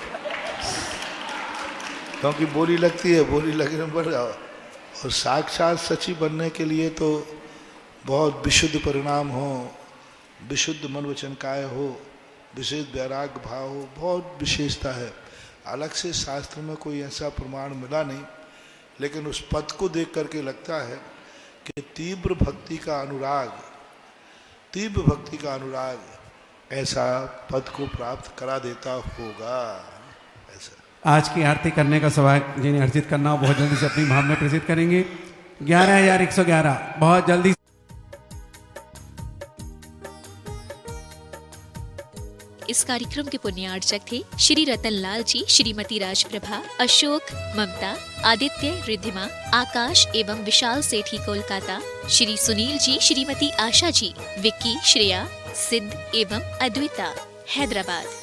क्योंकि बोली लगती है, बोली लगने में बढ़ जाओ। और साक्षात सची बनने के लिए तो बहुत विशुद्ध परिणाम हो, विशुद्ध मन वचन काय हो, विशेष वैराग्य भाव हो, बहुत विशेषता है। अलग से शास्त्र में कोई ऐसा प्रमाण मिला नहीं, लेकिन उस पद को देख करके लगता है कि तीव्र भक्ति का अनुराग ऐसा पद को प्राप्त करा देता होगा। ऐसा आज की आरती करने का सौभाग्य जिन्हें अर्जित करना हो बहुत जल्दी से अपनी भावना प्रसिद्ध करेंगे। 11,111 बहुत जल्दी। इस कार्यक्रम के पुण्यार्चक थे श्री रतन लाल जी, श्रीमती राजप्रभा, अशोक, ममता, आदित्य, रिद्धिमा, आकाश एवं विशाल सेठी कोलकाता, श्री सुनील जी, श्रीमती आशा जी, विक्की, श्रेया, सिद्ध एवं अद्विता हैदराबाद।